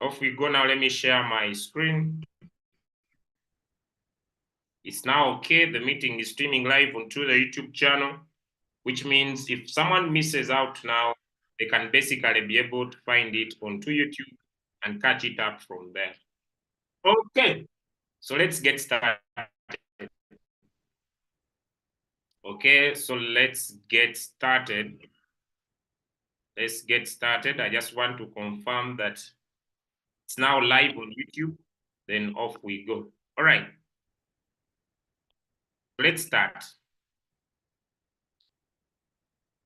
Off we go now. Let me share my screen. It's now okay. The meeting is streaming live onto the YouTube channel, which means if someone misses out now, they can basically be able to find it onto YouTube and catch it up from there. Okay, so let's get started. Okay, so let's get started. Let's get started. I just want to confirm that it's now live on YouTube. Then off we go. All right. Let's start.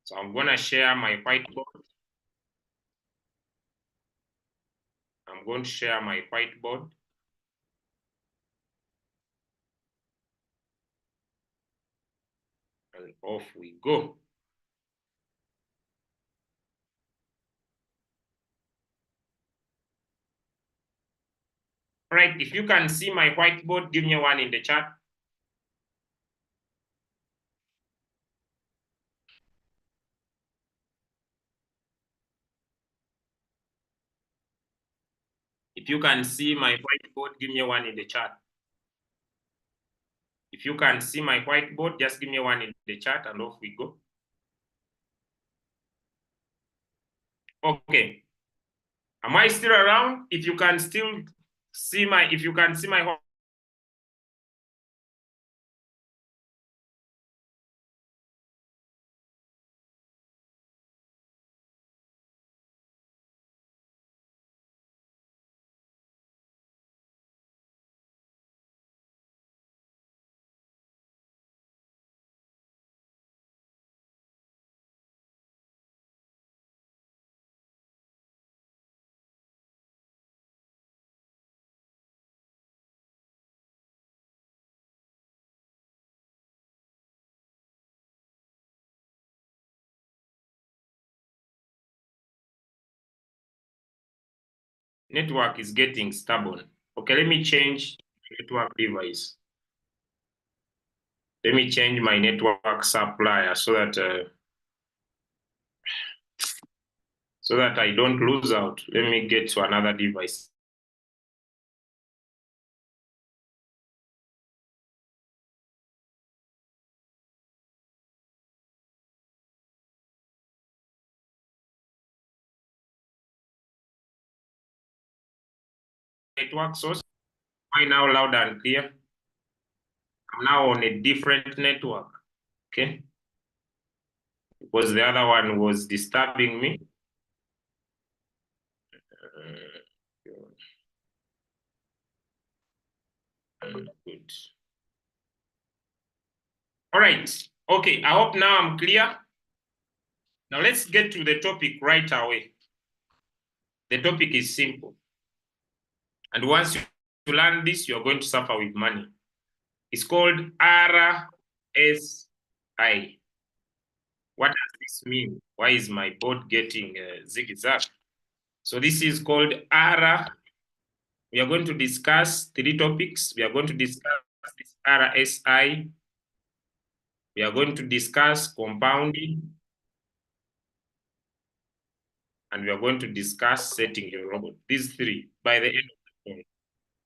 So I'm going to share my whiteboard. I'm going to share my whiteboard. And off we go. All right, if you can see my whiteboard, give me a one in the chat. If you can see my whiteboard, give me a one in the chat. If you can see my whiteboard, just give me a one in the chat and off we go. Okay. Am I still around? If you can still see my, if you can see my network is getting stubborn. Okay, let me change network device. Let me change my network supplier so that I don't lose out. Let me get to another device. Network source. Am I now loud and clear? I'm now on a different network. Okay. Because the other one was disturbing me. Good. All right. Okay. I hope now I'm clear. Now let's get to the topic right away. The topic is simple. And once you learn this, you're going to suffer with money. It's called RSI. What does this mean? Why is my board getting zigzag? So this is called R. We are going to discuss three topics. We are going to discuss this RSI. We are going to discuss compounding. And we are going to discuss setting your robot. These three by the end of the day.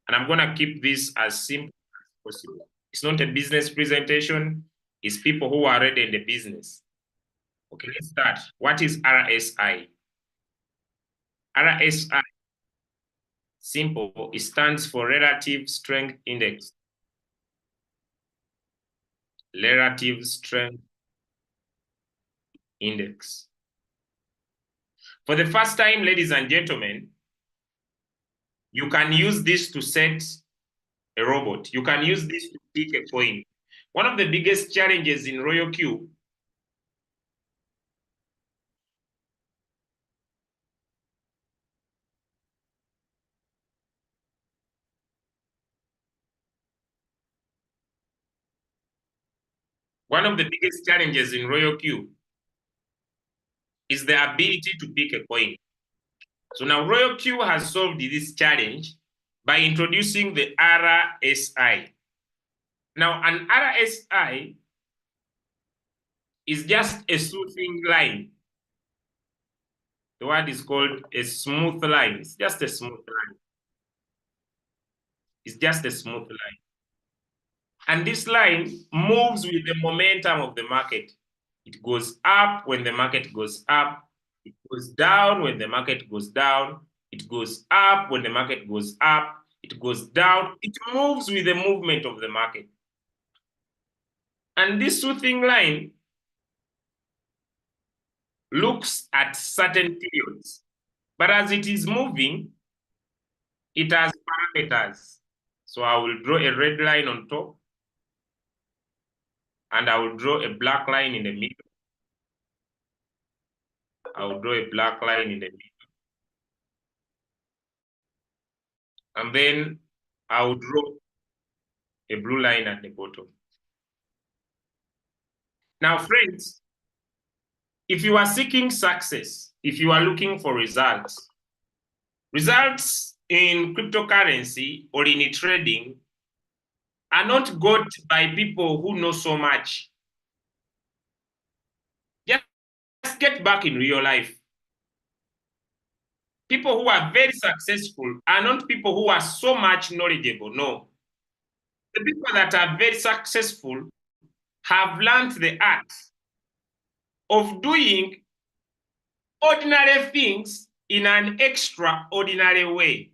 And I'm going to keep this as simple as possible. It's not a business presentation. It's people who are already in the business. Okay, let's start. What is RSI? RSI, simple. It stands for Relative Strength Index. Relative Strength Index. For the first time, ladies and gentlemen, you can use this to set a robot. You can use this to pick a coin. One of the biggest challenges in RoyalQ is the ability to pick a coin. So now RoyalQ has solved this challenge by introducing the RSI. Now an RSI is just a smoothing line. The word is called a smooth line. It's just a smooth line. It's just a smooth line. And this line moves with the momentum of the market. It goes up when the market goes up. It goes down when the market goes down. It goes up when the market goes up. It goes down. It moves with the movement of the market. And this smoothing line looks at certain periods. But as it is moving, it has parameters. So I will draw a red line on top, and I will draw a black line in the middle. I will draw a black line in the middle. And then I will draw a blue line at the bottom. Now, friends, if you are seeking success, if you are looking for results in cryptocurrency or in trading are not got by people who know so much. Just get back in real life. People who are very successful are not people who are so much knowledgeable. No. The people that are very successful have learned the art of doing ordinary things in an extraordinary way.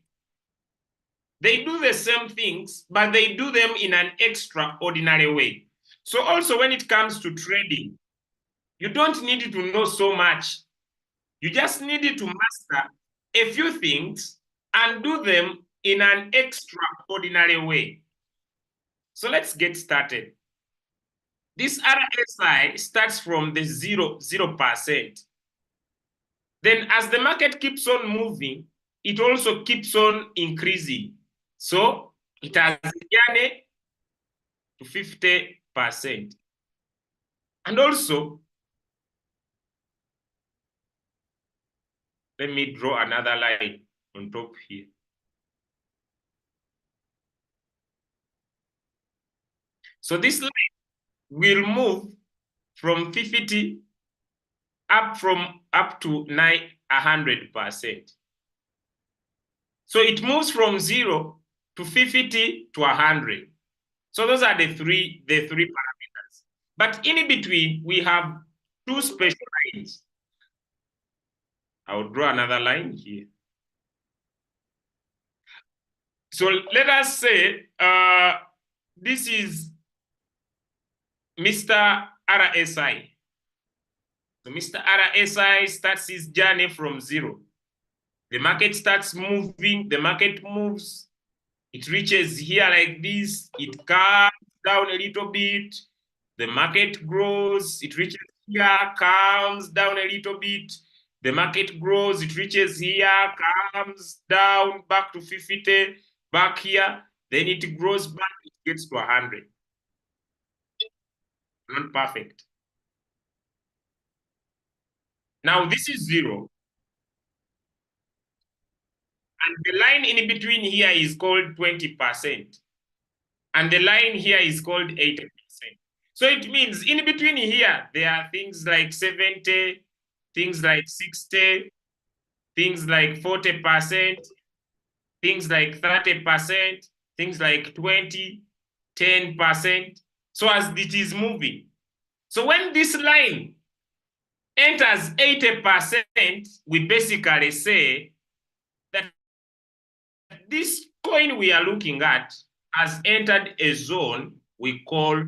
They do the same things, but they do them in an extraordinary way. So also when it comes to trading, you don't need to know so much. You just need to master a few things and do them in an extraordinary way. So let's get started. This RSI starts from the 0%. Then as the market keeps on moving, it also keeps on increasing. So it has a journey to 50%. And also, let me draw another line on top here. So this line will move from 50 up to 100%. So it moves from 0 to 50 to 100. So those are the three parameters. But in between, we have two special lines. I will draw another line here. So let us say this is Mr. RSI. So Mr. RSI starts his journey from 0. The market starts moving, the market moves, it reaches here like this, it comes down a little bit, the market grows, it reaches here, comes down a little bit, the market grows, it reaches here, comes down back to 50, back here, then it grows back, it gets to 100. Not perfect. Now this is 0. And the line in between here is called 20%. And the line here is called 80%. So it means in between here, there are things like 70, things like 60, things like 40%, things like 30%, things like 20, 10%. So as it is moving. So when this line enters 80%, we basically say that this coin we are looking at has entered a zone we call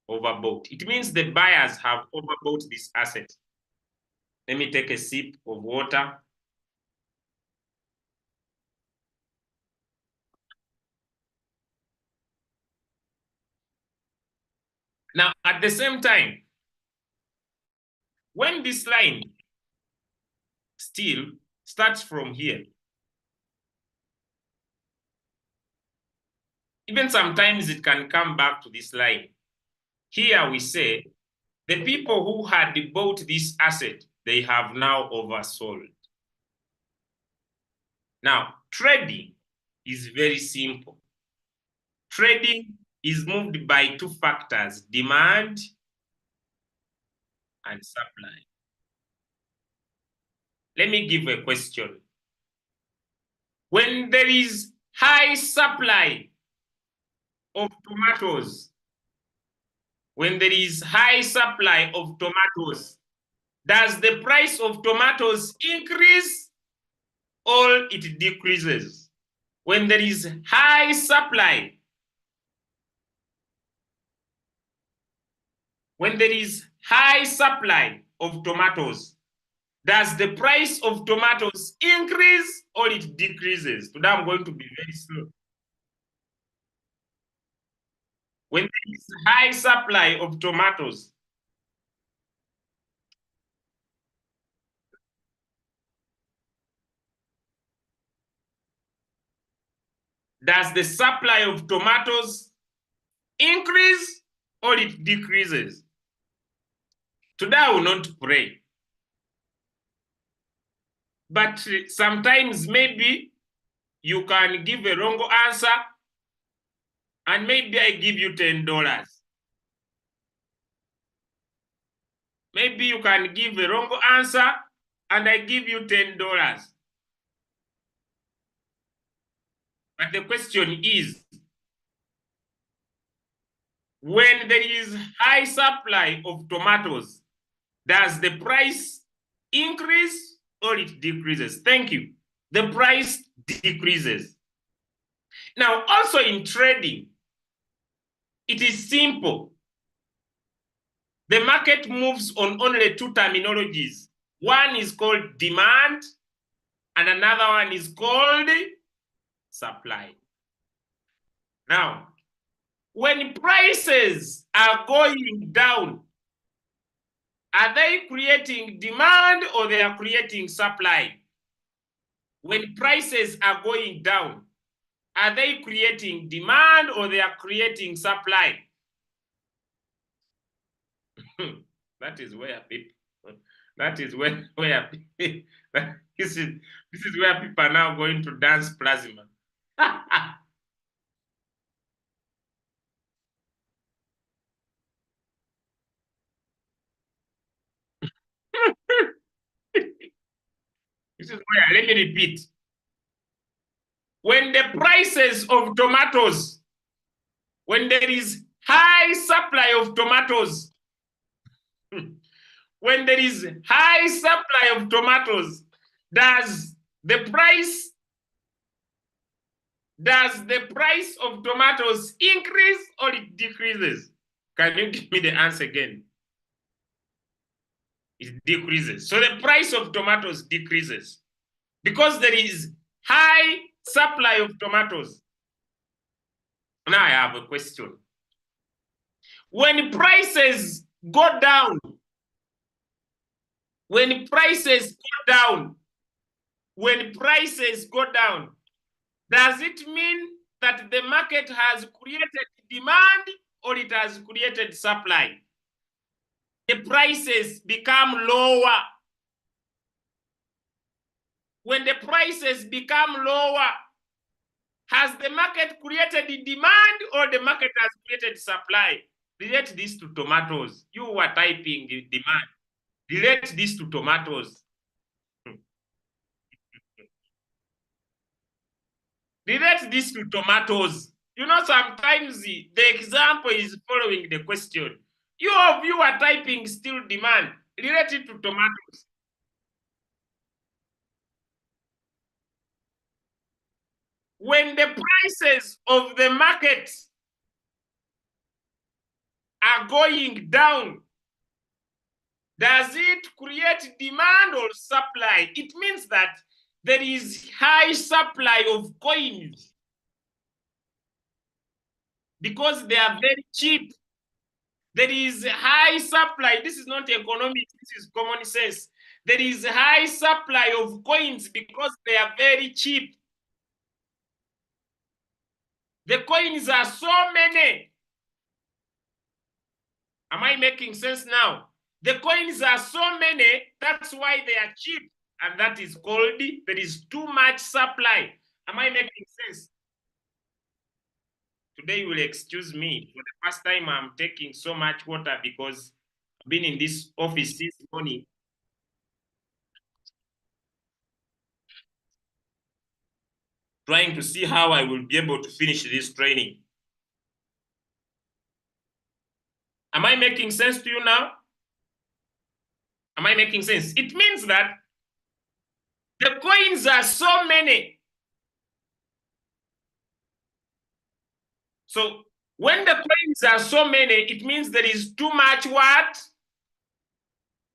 overbought. It means the buyers have overbought this asset. Let me take a sip of water. Now, at the same time, when this line still starts from here, even sometimes it can come back to this line. Here we say the people who had bought this asset, they have now oversold. Now, trading is very simple. Trading is moved by two factors, demand and supply. Let me give a question. When there is high supply of tomatoes, when there is high supply of tomatoes, does the price of tomatoes increase or it decreases? When there is high supply, when there is high supply of tomatoes, does the price of tomatoes increase or it decreases? Today I'm going to be very slow. When there is high supply of tomatoes, does the supply of tomatoes increase or it decreases? Today I will not pray. But sometimes maybe you can give a wrong answer and maybe I give you $10. Maybe you can give a wrong answer and I give you $10. But the question is, when there is high supply of tomatoes, does the price increase or it decreases? Thank you. The price decreases. Now, also in trading, it is simple. The market moves on only two terminologies. One is called demand, and another one is called supply. Now, when prices are going down, are they creating demand or they are creating supply? When prices are going down, are they creating demand or they are creating supply? That is where people, that is where this is where people are now going to dance plasma. This is where, let me repeat. When the prices of tomatoes, when there is high supply of tomatoes, when there is high supply of tomatoes, does the price of tomatoes increase or it decreases? Can you give me the answer again? It decreases. So the price of tomatoes decreases because there is high supply of tomatoes. Now I have a question. When prices go down, when prices go down, does it mean that the market has created demand or it has created supply? The prices become lower. When the prices become lower, has the market created demand or the market has created supply? Relate this to tomatoes. You were typing demand. Relate this to tomatoes. Relate this to tomatoes. You know, sometimes the example is following the question. You are typing still demand. Relate it to tomatoes. When the prices of the market are going down, does it create demand or supply? It means that there is high supply of coins because they are very cheap. There is high supply. This is not economics, this is common sense. There is high supply of coins because they are very cheap. The coins are so many. Am I making sense now? The coins are so many, that's why they are cheap. And that is called, there is too much supply. Am I making sense? Today you will excuse me. For the first time, I'm taking so much water because I've been in this office this morning trying to see how I will be able to finish this training. Am I making sense to you now? Am I making sense? It means that the coins are so many. So when the coins are so many, it means there is too much what?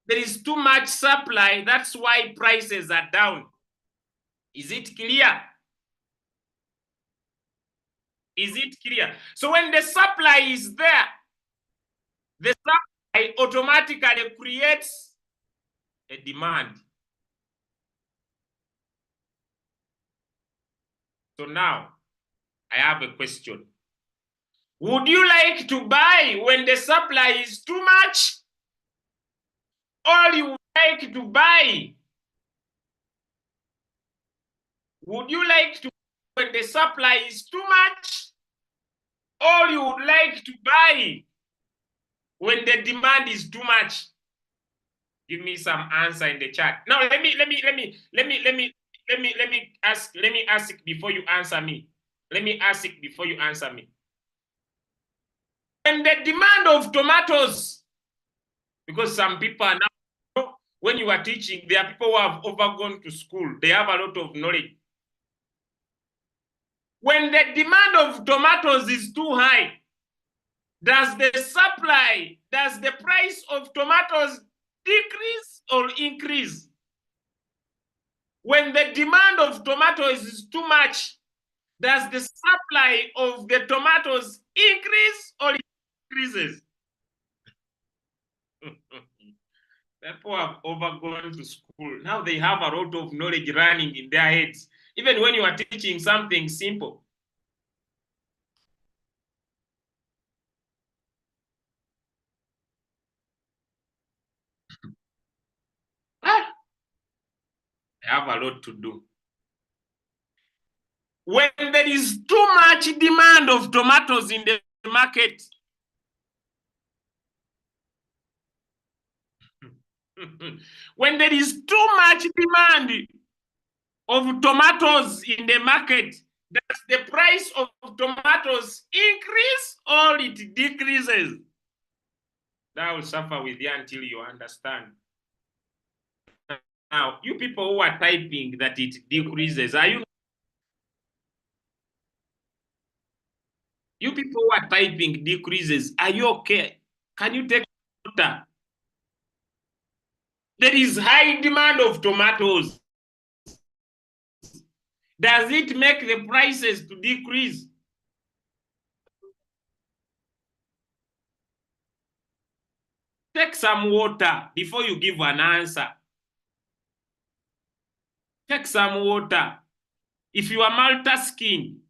There is too much supply. That's why prices are down. Is it clear? Is it clear? So when the supply is there, the supply automatically creates a demand. So now I have a question. Would you like to buy when the supply is too much? Or you would like to buy? Would you like to buy when the supply is too much? Or you would like to buy when the demand is too much? Give me some answer in the chat. Now let me ask before you answer me. Let me ask it before you answer me. When the demand of tomatoes, because some people are now, when you are teaching, there are people who have overgone to school. They have a lot of knowledge. When the demand of tomatoes is too high, does the price of tomatoes decrease or increase? When the demand of tomatoes is too much, does the supply of the tomatoes increase or increases? People have overgone to school. Now they have a lot of knowledge running in their heads, even when you are teaching something simple. I have a lot to do. When there is too much demand of tomatoes in the market, when there is too much demand of tomatoes in the market, does the price of tomatoes increase or it decreases? That will suffer with you until you understand. Now, you people who are typing that it decreases, are you? You people who are typing decreases, are you okay? Can you take water? There is high demand of tomatoes. Does it make the prices to decrease? Take some water before you give an answer. Take some water. If you are multi-skin,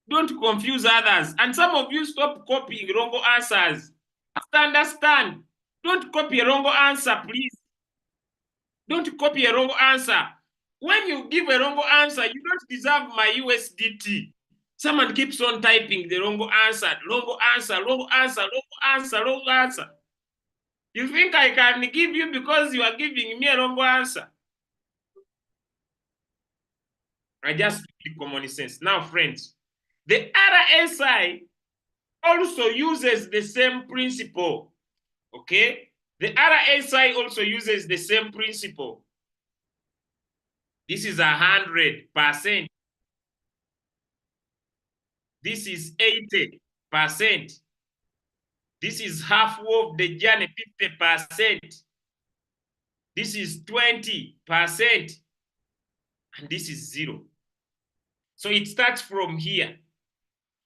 don't confuse others. And some of you stop copying wrong answers. Just understand. Don't copy a wrong answer, please. Don't copy a wrong answer. When you give a wrong answer, you don't deserve my USDT. Someone keeps on typing the wrong answer, wrong answer, wrong answer, wrong answer, wrong answer. You think I can give you because you are giving me a wrong answer? I just speak common sense. Now, friends, the RSI also uses the same principle. Okay? The RSI also uses the same principle. This is 100%. This is 80%. This is half of the journey, 50%. This is 20%. And this is 0. So it starts from here.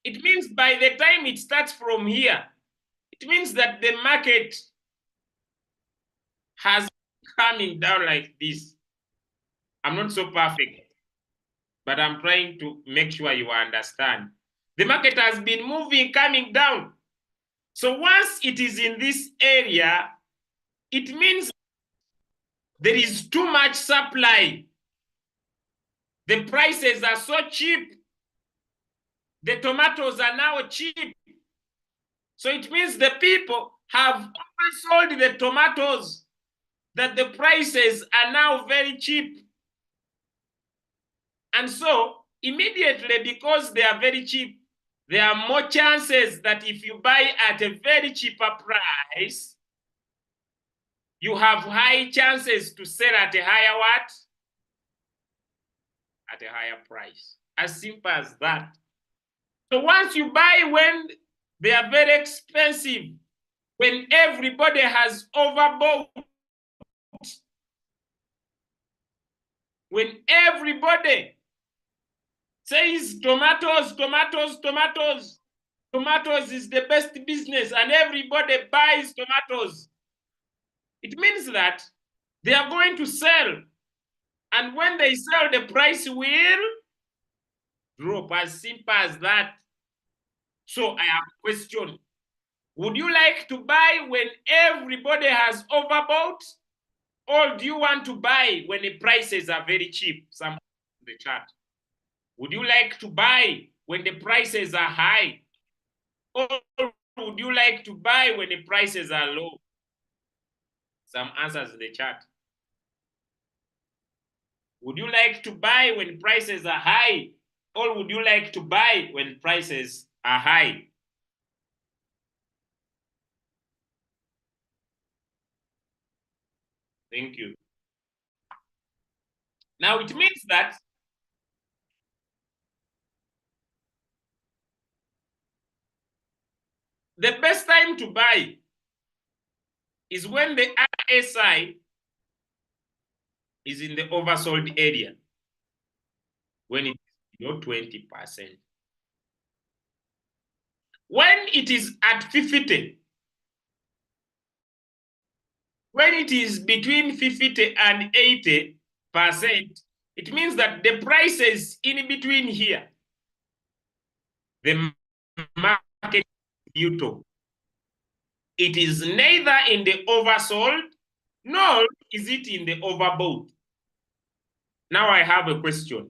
It means by the time it starts from here, it means that the market has coming down like this. I'm not so perfect, but I'm trying to make sure you understand. The market has been moving, coming down. So once it is in this area, it means there is too much supply. The prices are so cheap. The tomatoes are now cheap. So it means the people have oversold the tomatoes that the prices are now very cheap. And so immediately, because they are very cheap, there are more chances that if you buy at a very cheaper price, you have high chances to sell at a higher what? At a higher price. As simple as that. So once you buy when they are very expensive, when everybody has overbought, when everybody says tomatoes, tomatoes, tomatoes, tomatoes is the best business and everybody buys tomatoes, it means that they are going to sell. And when they sell, the price will drop, as simple as that. So I have a question. Would you like to buy when everybody has overbought? Or do you want to buy when the prices are very cheap? Some in the chat. Would you like to buy when the prices are high? Or would you like to buy when the prices are low? Some answers in the chat. Would you like to buy when prices are high? Or would you like to buy when prices are high? Thank you. Now it means that the best time to buy is when the RSI is in the oversold area, when it is below 20%. When it is at 50, when it is between 50 and 80%, it means that the prices in between here, the market is neutral. It is neither in the oversold, nor is it in the overbought. Now I have a question.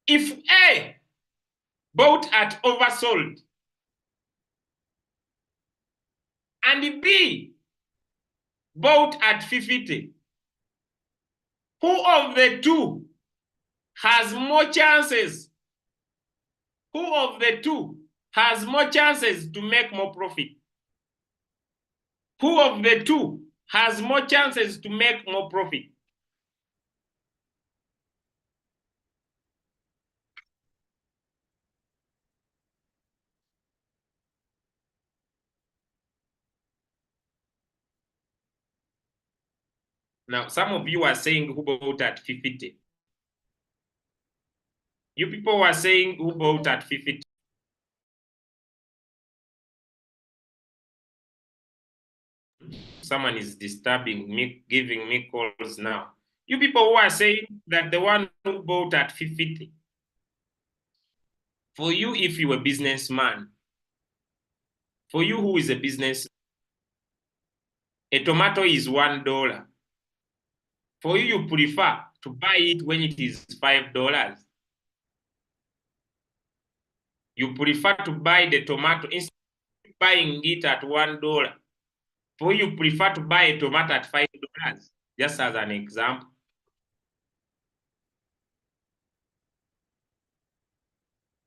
If A bought at oversold and B bought at 50, who of the two has more chances? Who of the two has more chances to make more profit? Who of the two has more chances to make more profit? Now, some of you are saying who bought at 50. You people were saying who bought at 50. Someone is disturbing me, giving me calls now. You people who are saying that the one who bought at 50. For you, if you're a businessman, for you who is a business, a tomato is $1. For you, you prefer to buy it when it is $5. You prefer to buy the tomato instead of buying it at $1. For you, prefer to buy a tomato at $5, just as an example.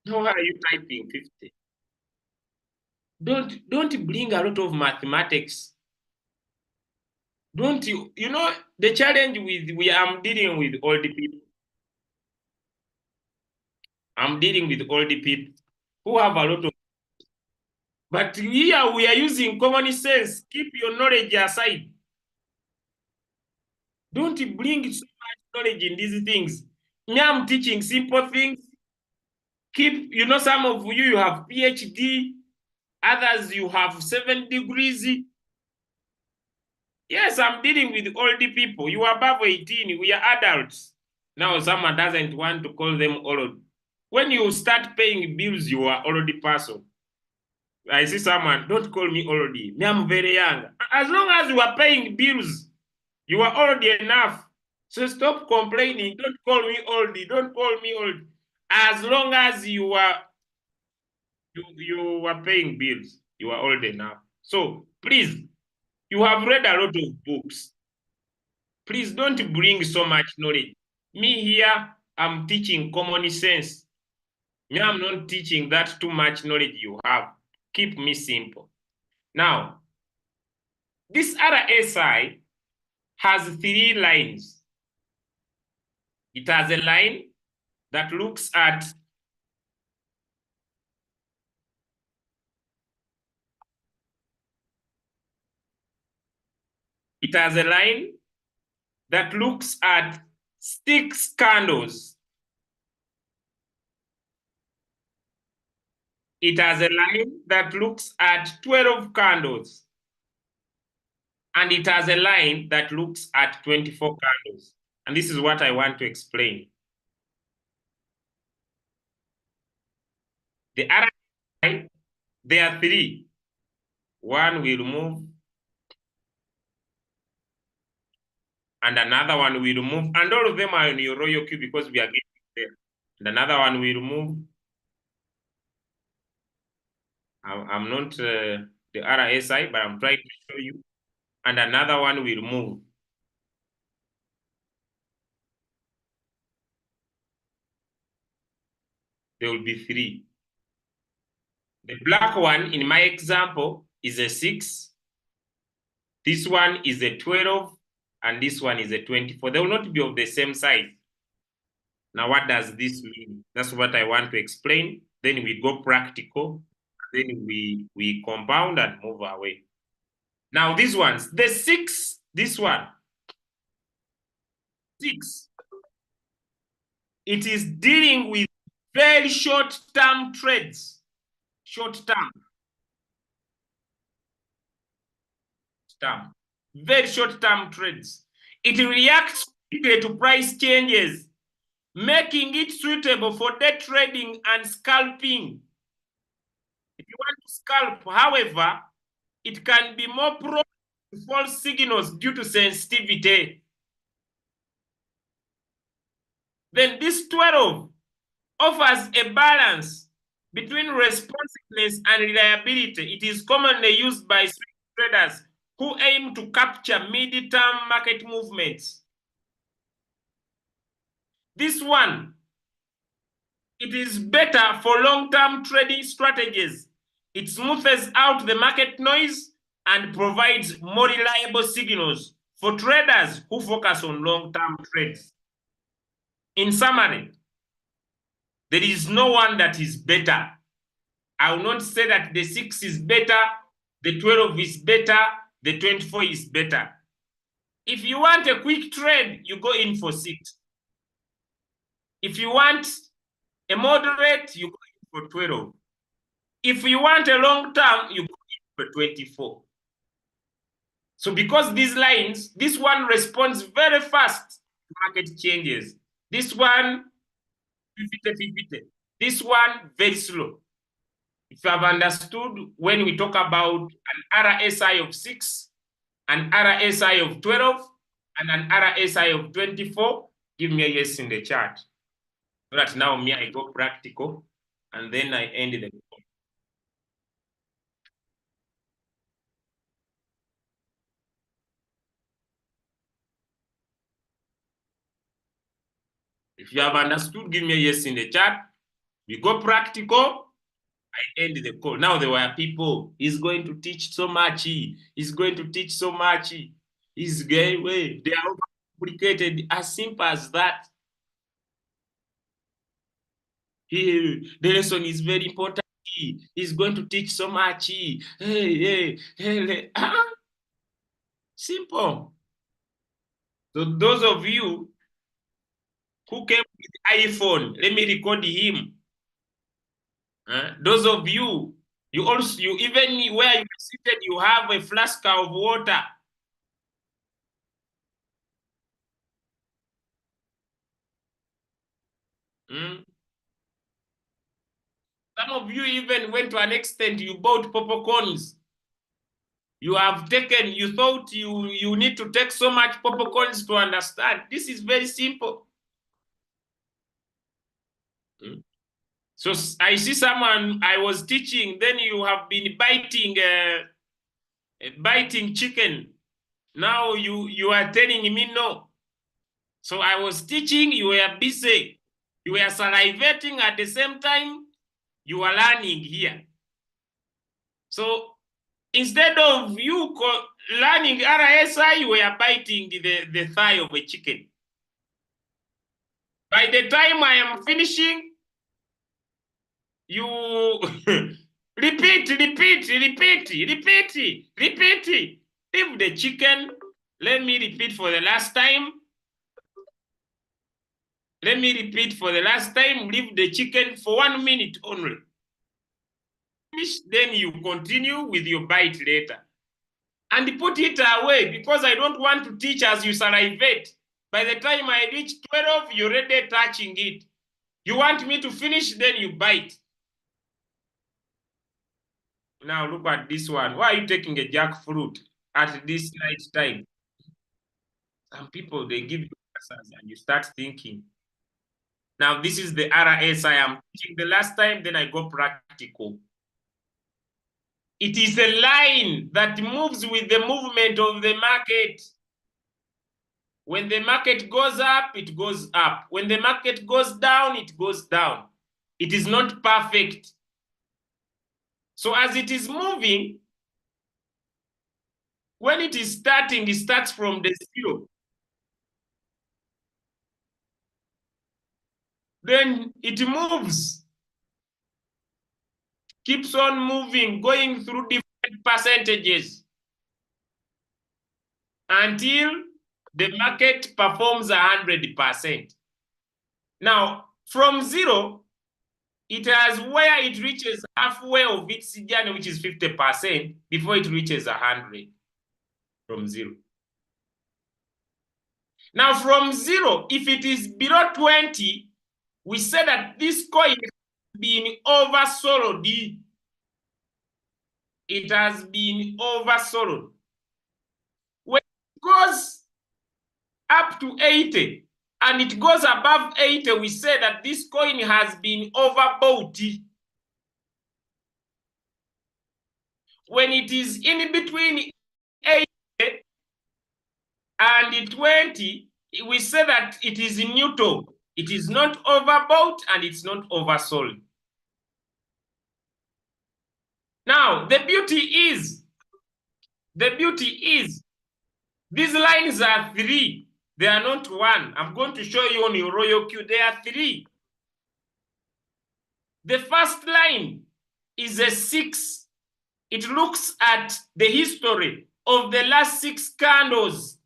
How are you typing 50? Don't bring a lot of mathematics. Don't you know the challenge with I'm dealing with all the people. I'm dealing with all the people who have a lot of, but here we are using common sense. Keep your knowledge aside. Don't bring so much knowledge in these things. Me, I'm teaching simple things. Keep, you know, some of you have PhD, others you have 7 degrees. Yes, I'm dealing with older people. You are above 18, we are adults. Now someone doesn't want to call them old. When you start paying bills, you are already person. I see someone, don't call me old. Me, I'm very young. As long as you are paying bills, you are already enough. So stop complaining. Don't call me old. Don't call me old. As long as you are paying bills, you are old enough. So please, You have read a lot of books. Please don't bring so much knowledge. Me here, I'm teaching common sense. Me, I'm not teaching that too much knowledge you have. Keep me simple. Now, this RSI has 3 lines. It has a line that looks at it has a line that looks at 6 candles. It has a line that looks at 12 candles. And it has a line that looks at 24 candles. And this is what I want to explain. The RSI, there are 3. One will move, and another one will move, and all of them are in your RoyalQ because we are getting there. And another one will move. I'm not the RSI, but I'm trying to show you. And another one will move. There will be 3. The black one in my example is a 6. This one is a 12, and this one is a 24. They will not be of the same size. Now, what does this mean? That's what I want to explain. Then we go practical. Then we compound and move away. Now, these ones, the 6, this one, 6, it is dealing with very short-term trades. Short-term. Very short-term trades. It reacts quickly to price changes, making it suitable for day trading and scalping. If you want to scalp, however, it can be more prone to false signals due to sensitivity. Then this 12 offers a balance between responsiveness and reliability. It is commonly used by swing traders who aim to capture mid-term market movements. This one, it is better for long-term trading strategies. It smooths out the market noise and provides more reliable signals for traders who focus on long-term trades. In summary, there is no one that is better. I will not say that the 6 is better, the 12 is better, the 24 is better. If you want a quick trade, you go in for 6. If you want a moderate, you go in for 12. If you want a long term, you go in for 24. So because these lines, this one responds very fast to market changes. This one, 50-50. This one, very slow. If you have understood, when we talk about an RSI of 6, an RSI of 12, and an RSI of 24, give me a yes in the chat. So that now me, I go practical, and then I end the call. If you have understood, give me a yes in the chat. We go practical, I end the call. Now there were people, he's going to teach so much, he's going to teach so much, he's going, wait, they are complicated, as simple as that. The lesson is very important. He's going to teach so much. Hey. Simple. So those of you who came with iPhone, let me record him. Those of you, you even where you're seated, you have a flask of water. Some of you even went to an extent, you bought popcorns. You have taken, you thought you need to take so much popcorns to understand. This is very simple. So I see someone I was teaching, then you have been biting biting chicken. Now you are telling me no. So I was teaching, you were busy. You were salivating at the same time, you were learning here. So instead of you learning RSI, you were biting the thigh of a chicken. By the time I am finishing, you repeat. Leave the chicken. Let me repeat for the last time. Leave the chicken for 1 minute only. Finish, then you continue with your bite later. And put it away, because I don't want to teach as you salivate. By the time I reach 12, you're already touching it. You want me to finish, then you bite. Now look at this one. Why are you taking a jackfruit at this night time? Some people, they give you answers and you start thinking. Now this is the RSI I'm teaching the last time, then I go practical. It is a line that moves with the movement of the market. When the market goes up, it goes up. When the market goes down, it goes down. It is not perfect. So as it is moving, when it is starting, it starts from the zero. Then it moves, keeps on moving, going through different percentages until the market performs 100%. Now, from zero, it has where it reaches halfway of its journey, which is 50%, before it reaches 100 from zero. Now, from zero, if it is below 20, we say that this coin has been oversold. It has been oversold. When it goes up to 80 and it goes above 80, we say that this coin has been overbought. When it is in between 80 and 20, we say that it is neutral. It is not overbought and it's not oversold. Now, the beauty is, these lines are 3. They are not 1. I'm going to show you on your RoyalQ. They are 3. The first line is a 6. It looks at the history of the last 6 candles.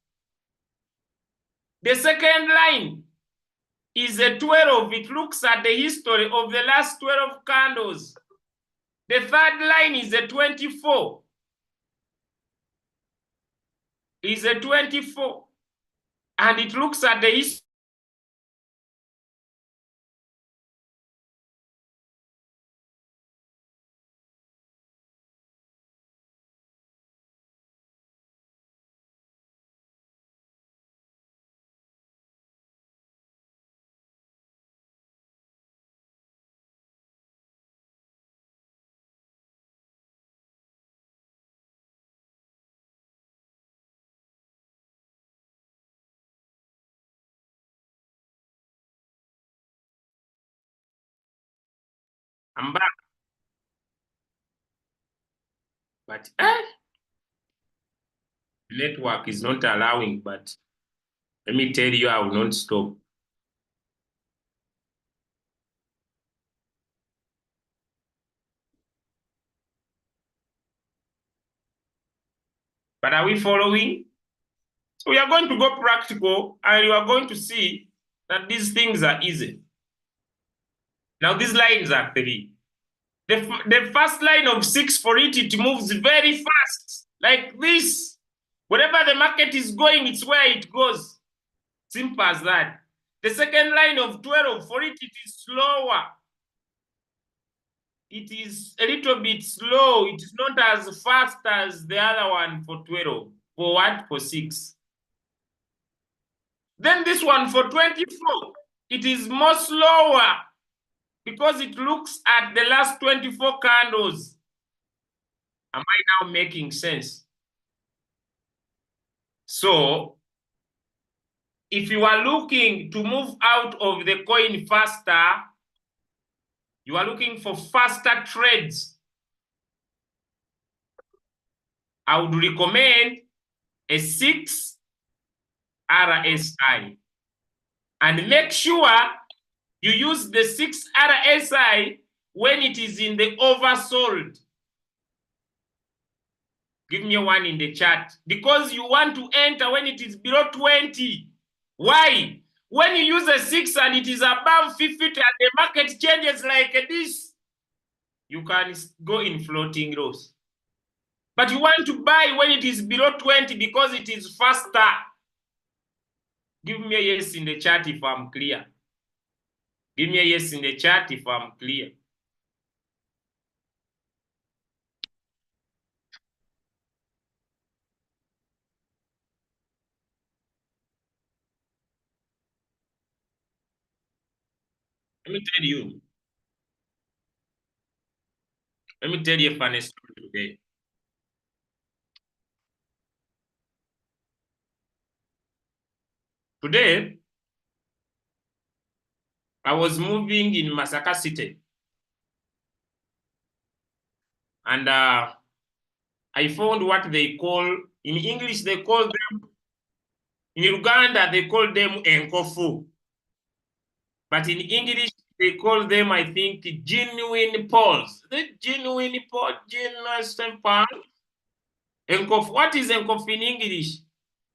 The second line is a 12. It looks at the history of the last 12 candles. The third line is a 24. Is a 24. And it looks at the history. I'm back. But network is not allowing, but let me tell you, I will not stop. But are we following? So we are going to go practical and you are going to see that these things are easy. Now these lines are 3. The first line of 6, for it moves very fast, like this. Wherever the market is going, it's where it goes. Simple as that. The second line of 12, for it is slower. It is a little bit slow. It is not as fast as the other one for 12. For what? For 6. Then this one for 24, it is more slower because it looks at the last 24 candles. Am I now making sense? So if you are looking to move out of the coin faster, you are looking for faster trades, I would recommend a 6 RSI. And make sure you use the 6 RSI when it is in the oversold. Give me one in the chat. Because you want to enter when it is below 20. Why? When you use a 6 and it is above 50 and the market changes like this, you can go in floating loss. But you want to buy when it is below 20 because it is faster. Give me a yes in the chat if I'm clear. Give me a yes in the chat if I'm clear. Let me tell you. Let me tell you a funny story today. Today, I was moving in Masaka City. And I found what they call, in English, they call them, in Uganda, they call them enkofu. But in English, they call them, I think, genuine pearls. The genuine pearl, genuine pearl. Enkofu. What is enkofu in English?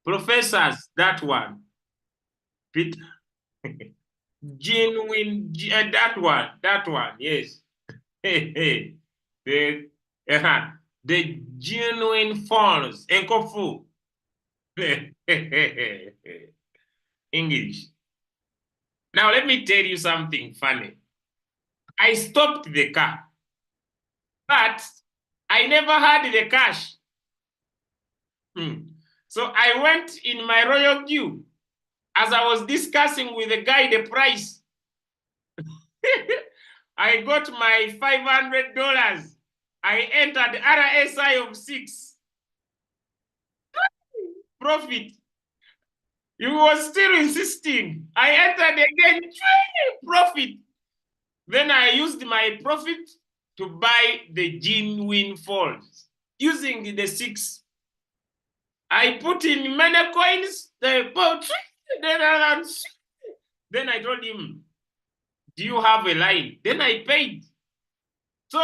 Professors, that one. Peter. Genuine, that one, yes. the the genuine falls, enkofu. English. Now let me tell you something funny. I stopped the car, but I never had the cash. So I went in my RoyalQ as I was discussing with the guy the price. I got my $500. I entered RSI of 6. Profit. You was still insisting. I entered again. Profit. Then I used my profit to buy the genuine falls using the 6. I put in many coins. They bought. Then I told him, do you have a line? Then I paid. So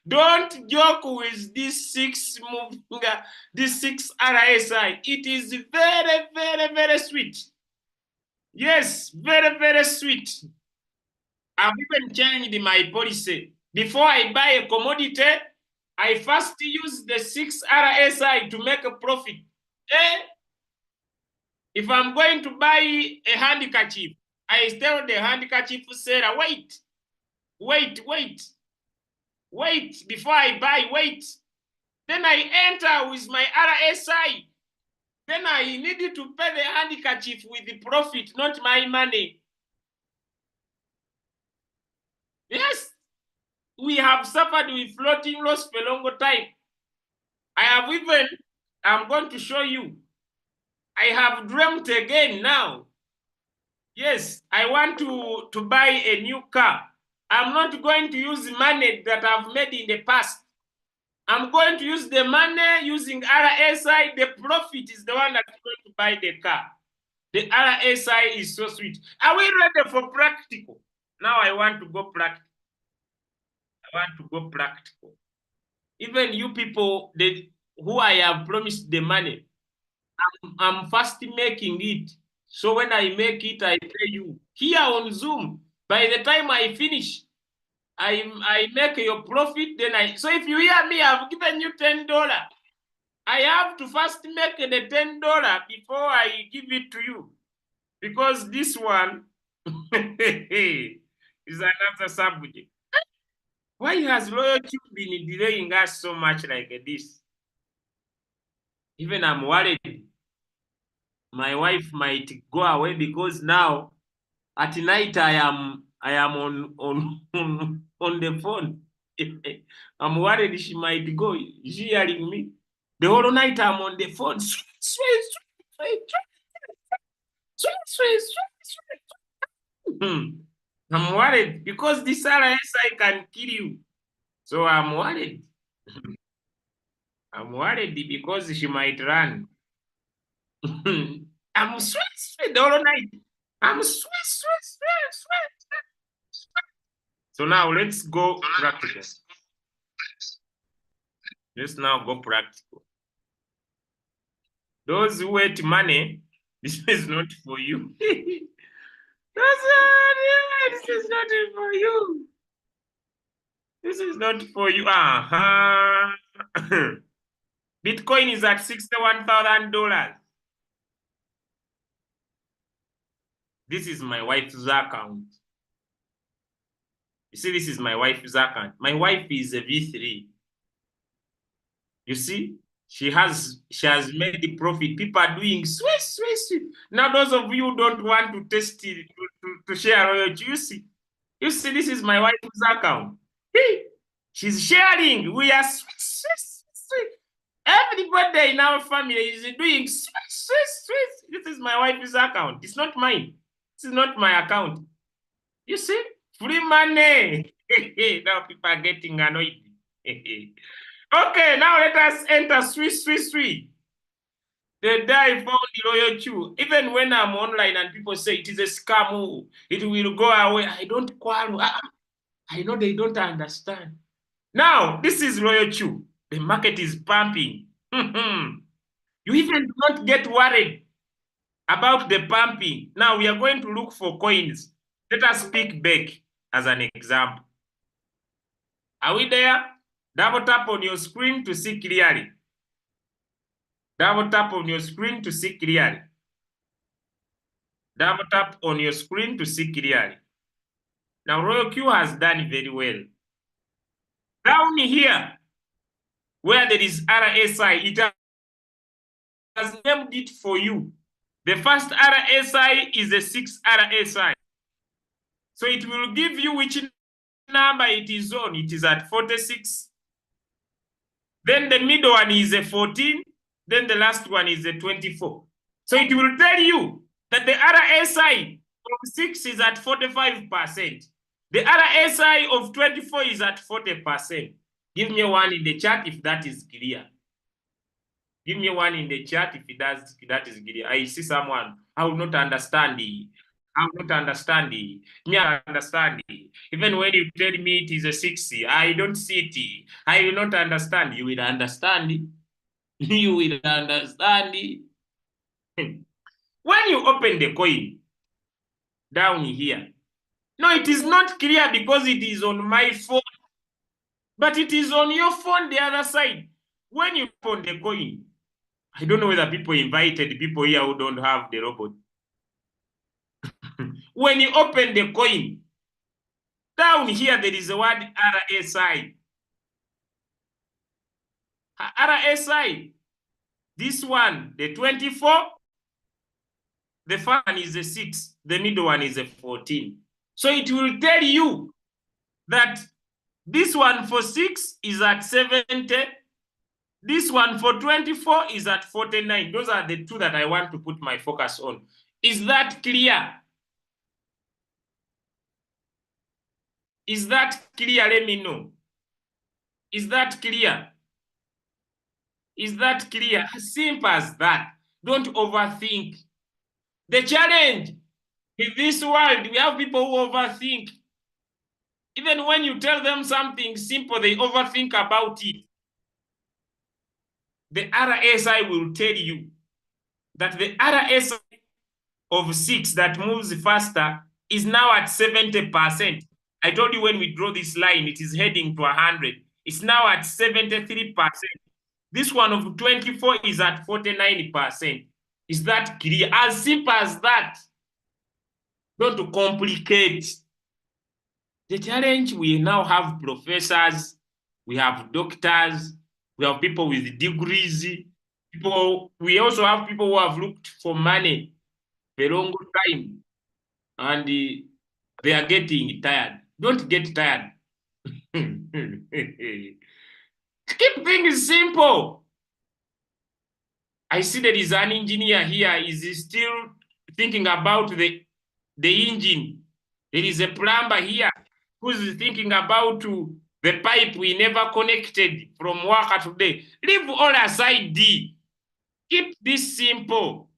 don't joke with this 6 this 6 RSI. It is very, very, very sweet. Yes, very, very sweet. I've even changed my policy. Before I buy a commodity, I first use the 6 RSI to make a profit. If I'm going to buy a handkerchief, I tell the handkerchief seller, wait, before I buy, wait. Then I enter with my RSI. Then I needed to pay the handkerchief with the profit, not my money. Yes, we have suffered with floating loss for a long time. I have even, I'm going to show you, I have dreamt again now. Yes, I want to buy a new car. I'm not going to use money that I've made in the past. I'm going to use the money using RSI. The profit is the one that's going to buy the car. The RSI is so sweet. Are we ready for practical? Now I want to go practical. Even you people who I have promised the money, I'm fast making it. So when I make it, I pay you here on Zoom. By the time I finish, I make your profit. Then so if you hear me, I've given you $10. I have to first make the $10 before I give it to you, because this one is another subject. Why has RoyalQ been delaying us so much like this? Even I'm worried my wife might go away, because now at night I am on the phone. I'm worried she might go. Is she hearing me? The whole night I'm on the phone. I'm worried because this RSI can kill you. So I'm worried. I'm worried because she might run. I'm sweat the whole night. I'm sweat. So now let's go practical. Let's now go practical. Those who wait money, this is not for you. This is not for you. This is not for you. Bitcoin is at $61,000. This is my wife's account. You see, this is my wife's account. My wife is a V3. You see, she has made the profit. People are doing sweet. Now, those of you who don't want to test it, to share RoyalQ, you see, this is my wife's account. She's sharing. We are sweet. Everybody in our family is doing sweet. This is my wife's account. It's not mine. This is not my account. You see, free money. Now people are getting annoyed. Okay, now let us enter sweet. The day I found the RoyalQ, even when I'm online and people say it is a scam, it will go away. I don't quarrel. I know they don't understand. Now, this is RoyalQ. The market is pumping. You even do not get worried about the pumping. Now, we are going to look for coins. Let us pick back as an example. Are we there? Double tap on your screen to see clearly. Double tap on your screen to see clearly. Double tap on your screen to see clearly. Now, RoyalQ has done very well. Down here, where there is RSI, it has named it for you. The first RSI is a 6 RSI. So it will give you which number it is on. It is at 46. Then the middle one is a 14. Then the last one is a 24. So it will tell you that the RSI of 6 is at 45%. The RSI of 24 is at 40%. Give me one in the chat if that is clear. Give me one in the chat if that is clear. I see someone. I will not understand it. I will not understand it. Me, I understand it. Even when you tell me it is a 60, I don't see it. I will not understand. You will understand it. You will understand it. When you open the coin down here, no, it is not clear because it is on my phone, but it is on your phone the other side. When you open the coin, I don't know whether people invited people here who don't have the robot. When you open the coin, down here there is a word RSI. RSI. This one, the 24, the first one is a 6, the middle one is a 14. So it will tell you that this one for 6 is at 70. This one for 24 is at 49. Those are the two that I want to put my focus on. Is that clear? Is that clear? Let me know. Is that clear? Is that clear? As simple as that. Don't overthink. The challenge in this world, we have people who overthink. Even when you tell them something simple, they overthink about it. The RSI will tell you that the RSI of 6 that moves faster is now at 70%. I told you when we draw this line, it is heading to 100. It's now at 73%. This one of 24 is at 49%. Is that clear? As simple as that. Don't complicate. The challenge, we now have professors, we have doctors, we have people with degrees, we also have people who have looked for money for a long time, and they are getting tired. Don't get tired. Keep things simple. I see there is an engineer here. Is he still thinking about the engine? There is a plumber here who's thinking about the pipe we never connected from work today. Leave all aside D. Keep this simple.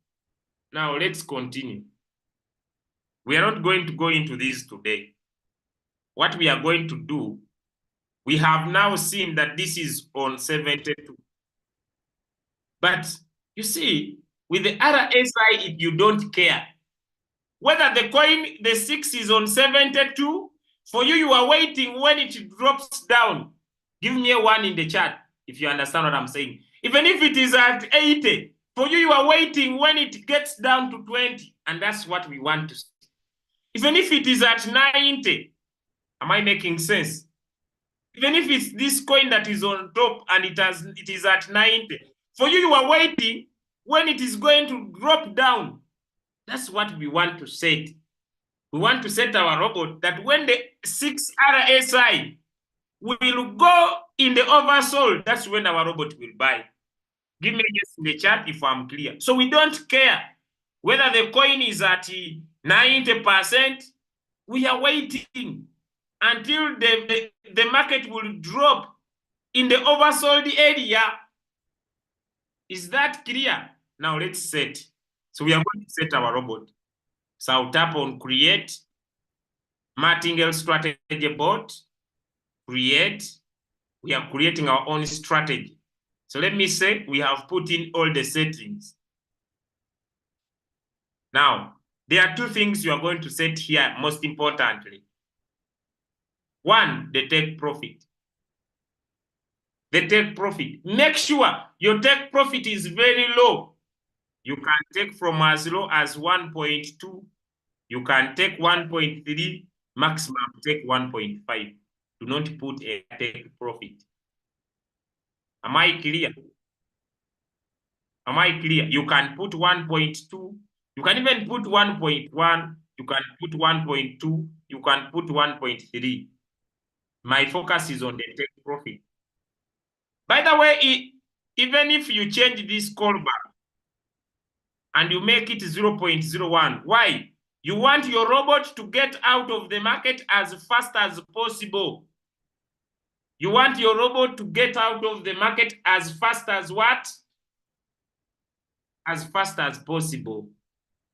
Now let's continue. We are not going to go into this today. What we are going to do, we have now seen that this is on 72. But you see, with the RSI, you don't care. Whether the coin, the 6 is on 72, for you, you are waiting when it drops down. Give me a 1 in the chat if you understand what I'm saying. Even if it is at 80, for you, you are waiting when it gets down to 20. And that's what we want to see. Even if it is at 90, am I making sense? Even if it's this coin that is on top and it is at 90, for you, you are waiting when it is going to drop down. That's what we want to set. We want to set our robot that when the 6 RSI will go in the oversold, that's when our robot will buy. Give me a yes in the chat if I'm clear. So we don't care whether the coin is at 90%. We are waiting until the market will drop in the oversold area. Is that clear? Now let's set. So we are going to set our robot. So I'll tap on create, Martingale strategy bot, create. We are creating our own strategy. So let me say we have put in all the settings. Now, there are two things you are going to set here, most importantly. One, the take profit. The take profit. Make sure your take profit is very low. You can take from as low as 1.2. You can take 1.3, maximum take 1.5. Do not put a take profit. Am I clear? Am I clear? You can put 1.2. You can even put 1.1. You can put 1.2. You can put 1.3. My focus is on the take profit. By the way, even if you change this callback and you make it 0.01, why? You want your robot to get out of the market as fast as possible. You want your robot to get out of the market as fast as what? As fast as possible.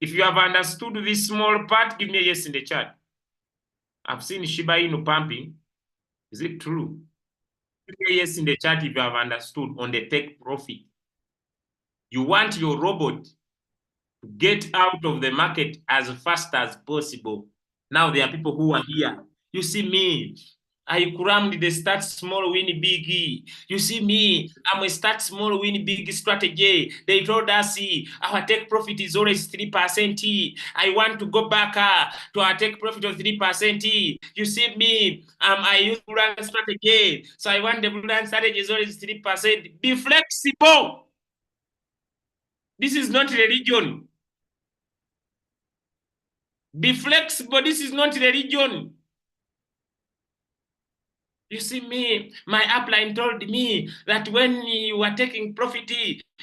If you have understood this small part, give me a yes in the chat. I've seen Shiba Inu pumping. Is it true? Give me a yes in the chat if you have understood on the take profit. You want your robot to get out of the market as fast as possible. Now there are people who are here. You see me, I crammed the start small, win big. You see me, I'm a start small, win big strategy. They told us our take profit is always 3%. I want to go back to our take profit of 3%. You see me, I use run strategy. So I want the run strategy is always 3%. Be flexible. This is not religion. Be flexible. This is not religion. You see me, my upline told me that when you are taking profit,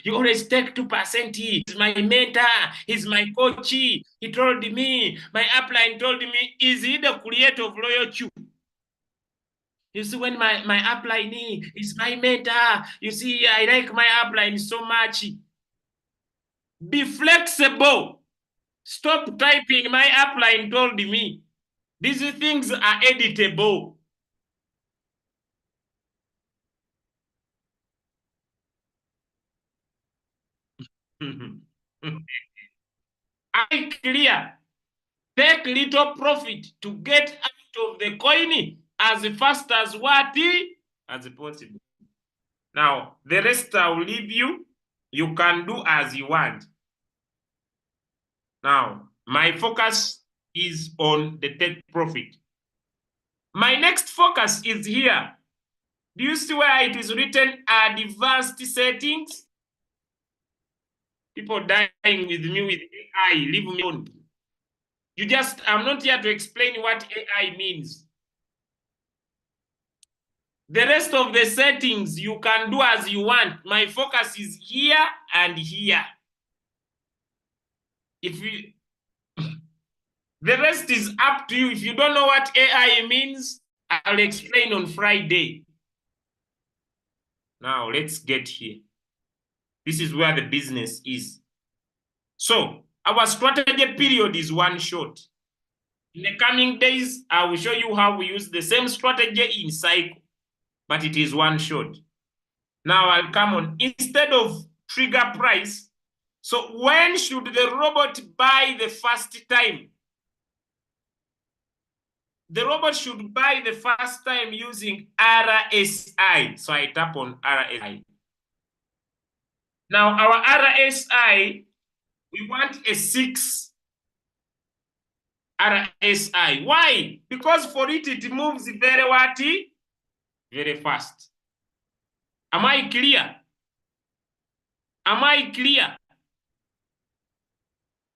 you always take 2%. He's my mentor. He's my coach. He told me, my upline told me, is he the creator of RoyalQ? You see, when my upline is my mentor, you see, I like my upline so much. Be flexible. Stop typing, my upline told me. These things are editable. I clear. Take little profit to get out of the coin as fast as what as possible. Now, the rest I'll leave you. You can do as you want. Now, my focus is on the take profit. My next focus is here. Do you see where it is written advanced settings? People dying with me with AI, leave me alone. I'm not here to explain what AI means. The rest of the settings you can do as you want. My focus is here and here. If you, the rest is up to you. If you don't know what AI means, I'll explain on Friday. Now let's get here. This is where the business is. So our strategy period is one shot. In the coming days, I will show you how we use the same strategy in cycle, but it is one shot. Now I'll come on, instead of trigger price, so when should the robot buy the first time? The robot should buy the first time using RSI. So I tap on RSI. Now our RSI, we want a 6 RSI. Why? Because for it moves very what? Very fast. Am I clear? Am I clear?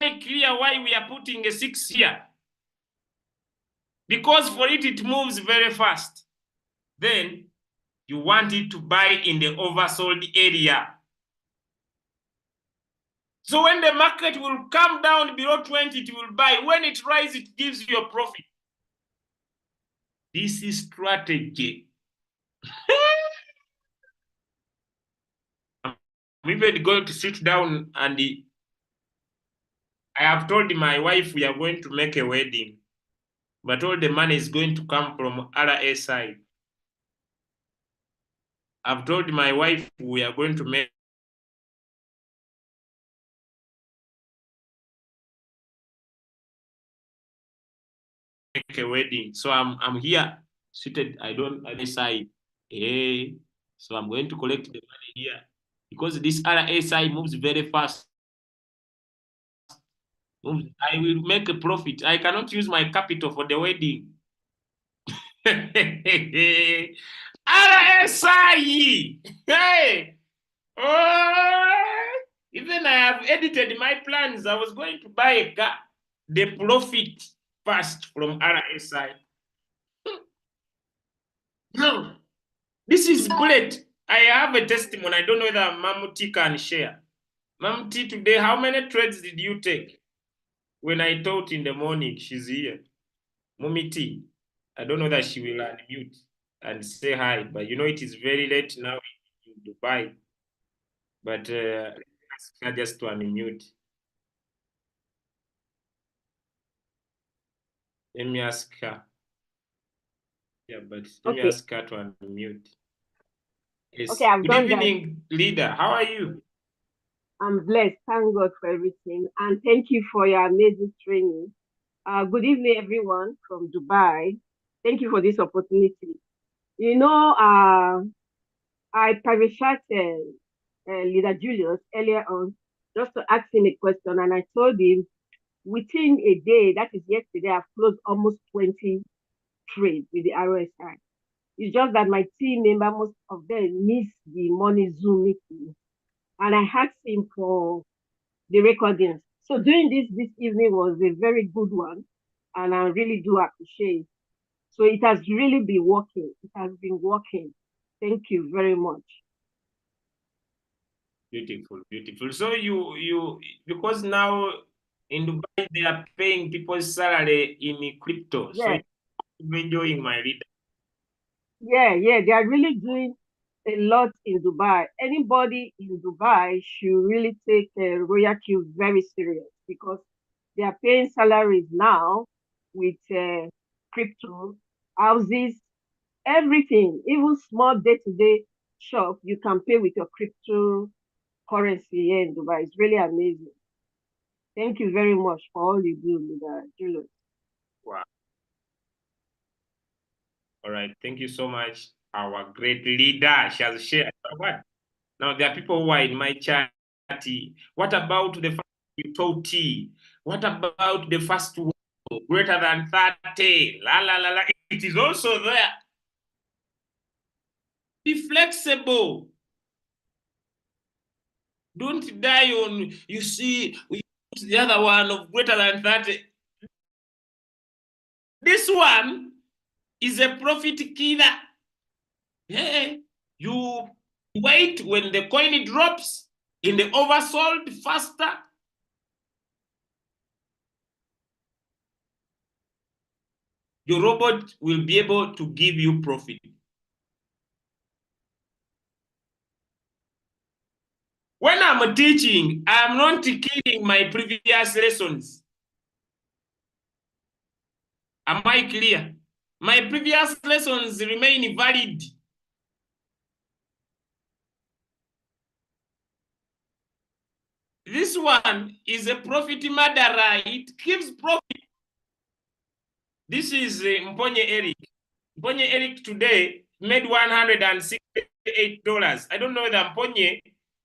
Am I clear why we are putting a 6 here? Because for it moves very fast. Then you want it to buy in the oversold area. So when the market will come down below 20, it will buy. When it rises, it gives you a profit. This is strategy. I'm even going to sit down and I have told my wife we are going to make a wedding, but all the money is going to come from RSI. I've told my wife we are going to make a wedding. So I'm here seated. I don't RSI. Hey, so I'm going to collect the money here because this RSI moves very fast. I will make a profit. I cannot use my capital for the wedding. RSI. Hey. Oh, even I have edited my plans. I was going to buy a car. The profit first from RSI. No, this is great. I have a testimony. I don't know whether Mamuti can share. Mamuti, today, how many trades did you take? When I taught in the morning, she's here. Mumiti, I don't know that she will unmute and say hi, but you know it is very late now in Dubai. But ask her just to unmute. Let me ask her. Yeah, but let me ask her to unmute. Yes. Okay, I've Good evening, that. Leader. How are you? I'm blessed. Thank God for everything. And thank you for your amazing training. Good evening, everyone from Dubai. Thank you for this opportunity. You know, I private chatted Leader Julius earlier on just to ask him a question. And I told him within a day, that is yesterday, I've closed almost 20 trades with the RSI. It's just that my team member, most of them miss the morning Zoom meeting. And I asked him for the recordings. So doing this evening was a very good one, and I really do appreciate. So it has really been working. It has been working. Thank you very much. Beautiful, beautiful. So you because now in Dubai they are paying people's salary in crypto. Yeah. So you're enjoying my reader. Yeah, they are really doing a lot in Dubai. Anybody in Dubai should really take RoyalQ very serious because they are paying salaries now with crypto, houses, everything, even small day-to-day shop, you can pay with your cryptocurrency here in Dubai. It's really amazing. Thank you very much for all you do, Mr. Julius. Wow. All right. Thank you so much. Our great leader shall share. What? Now there are people who are in my chat. What about the first T? What about the first one greater than 30? La la la la. It is also there. Be flexible. Don't die on, you see, we use the other one of greater than 30. This one is a profit killer. Hey, you wait when the coin drops in the oversold faster. Your robot will be able to give you profit. When I'm teaching, I'm not killing my previous lessons. Am I clear? My previous lessons remain valid. This one is a profit murderer. It gives profit. This is Mponye Eric. Mponye Eric today made $168. I don't know that Mponye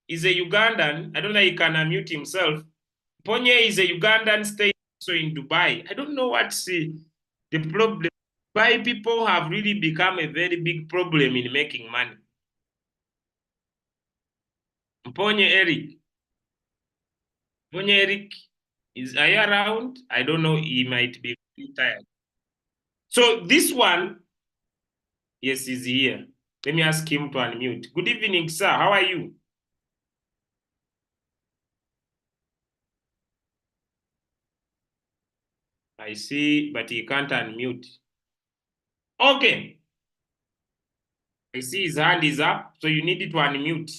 is a Ugandan. I don't know he can unmute himself. Mponye is a Ugandan staying also in Dubai. I don't know what's the problem. Dubai people have really become a very big problem in making money. Mponye Eric. Mponye Eric, are you around? I don't know. He might be tired. So this one, yes, he's here. Let me ask him to unmute. Good evening, sir. How are you? I see, but he can't unmute. Okay. I see his hand is up, so you need to unmute.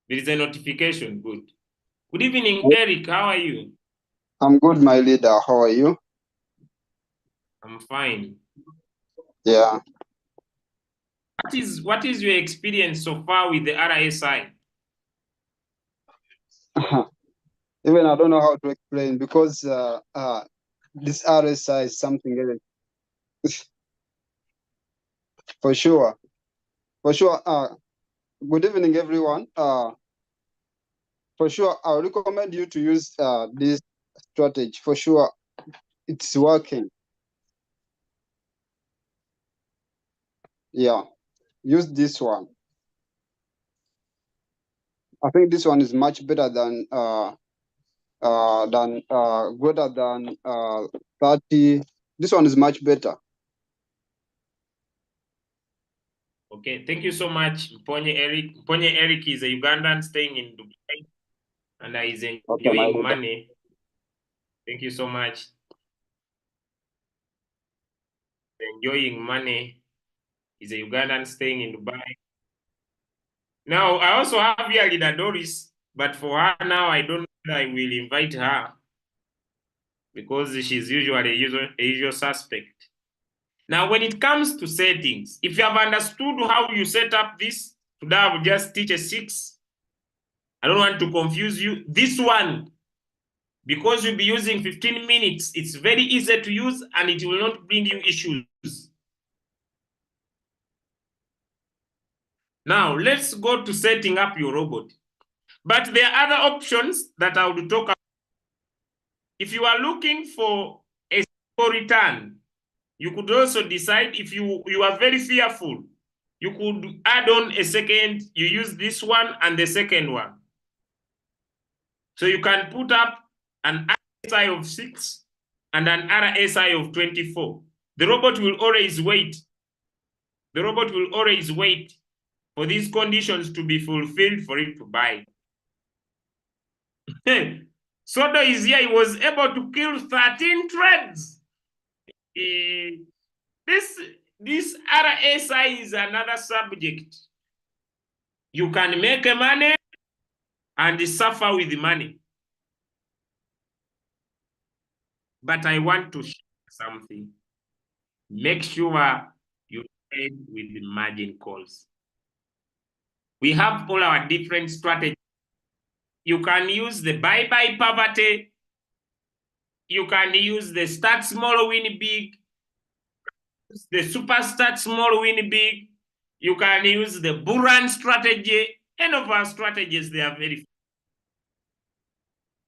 There is a notification. Good. Good evening, Eric. How are you? I'm good, my leader. How are you? I'm fine. Yeah. What is your experience so far with the RSI? Even I don't know how to explain because this RSI is something else. For sure. For sure. Good evening, everyone. For sure, I would recommend you to use this strategy. For sure, it's working. Yeah. Use this one. I think this one is much better than greater than 30. This one is much better. Okay, thank you so much, Mponye Eric. Mponye Eric is a Ugandan staying in Dubai and is enjoying money. Thank you so much. Enjoying money. He's a Ugandan staying in Dubai. Now, I also have here Leader Doris, but for her now, I don't know whether I will invite her because she's usually a usual suspect. Now, when it comes to settings, if you have understood how you set up this, today I will just teach a 6. I don't want to confuse you. This one, because you'll be using 15 minutes, it's very easy to use and it will not bring you issues. Now, let's go to setting up your robot. But there are other options that I would talk about. If you are looking for a stable return, you could also decide if you are very fearful, you could add on a second, you use this one and the second one. So you can put up an RSI of 6 and an RSI of 24. The robot will always wait. The robot will always wait for these conditions to be fulfilled for it to buy. Sodo is here. He was able to kill 13 trades. This RSI is another subject. You can make money and suffer with money. But I want to share something. Make sure you trade with the margin calls. We have all our different strategies. You can use the buy poverty. You can use the start small, win big. The super start small, win big. You can use the bull run strategy. Any of our strategies, they are very.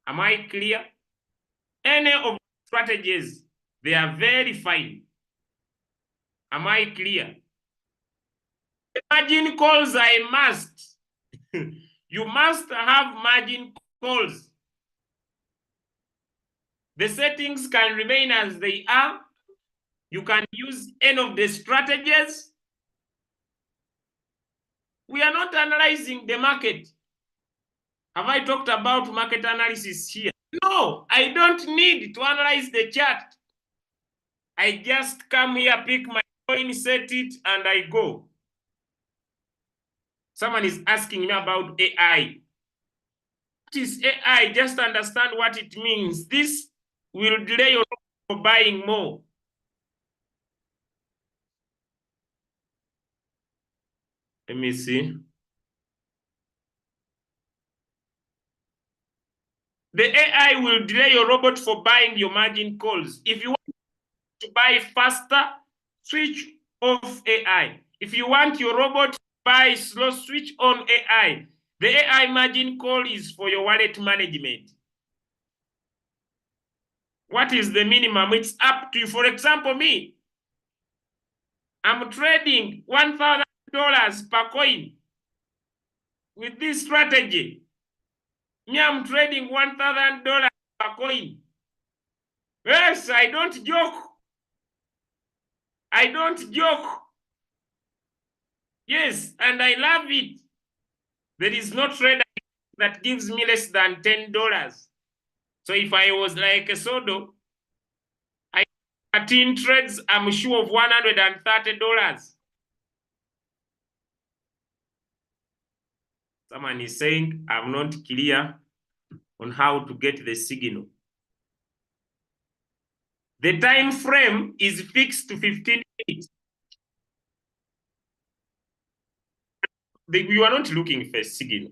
Am I clear? Any of strategies, they are very fine. Am I clear? The margin calls are a must. You must have margin calls. The settings can remain as they are. You can use any of the strategies. We are not analyzing the market. Have I talked about market analysis here? No, I don't need to analyze the chart. I just come here, pick my coin, set it, and I go. Someone is asking me about AI. What is AI? Just understand what it means. This will delay your for buying more. Let me see. The AI will delay your robot for buying your margin calls. If you want to buy faster, switch off AI. If you want your robot to buy slow, switch on AI. The AI margin call is for your wallet management. What is the minimum? It's up to you. For example, me, I'm trading $1,000 per coin with this strategy. Me, I'm trading $1,000 per coin. Yes, I don't joke. I don't joke. Yes, and I love it. There is no trader that gives me less than $10. So if I was like a Sodo, I 13 trades, I'm sure of $130. Someone is saying I'm not clear on how to get the signal. The time frame is fixed to 15 minutes. You are not looking for a signal.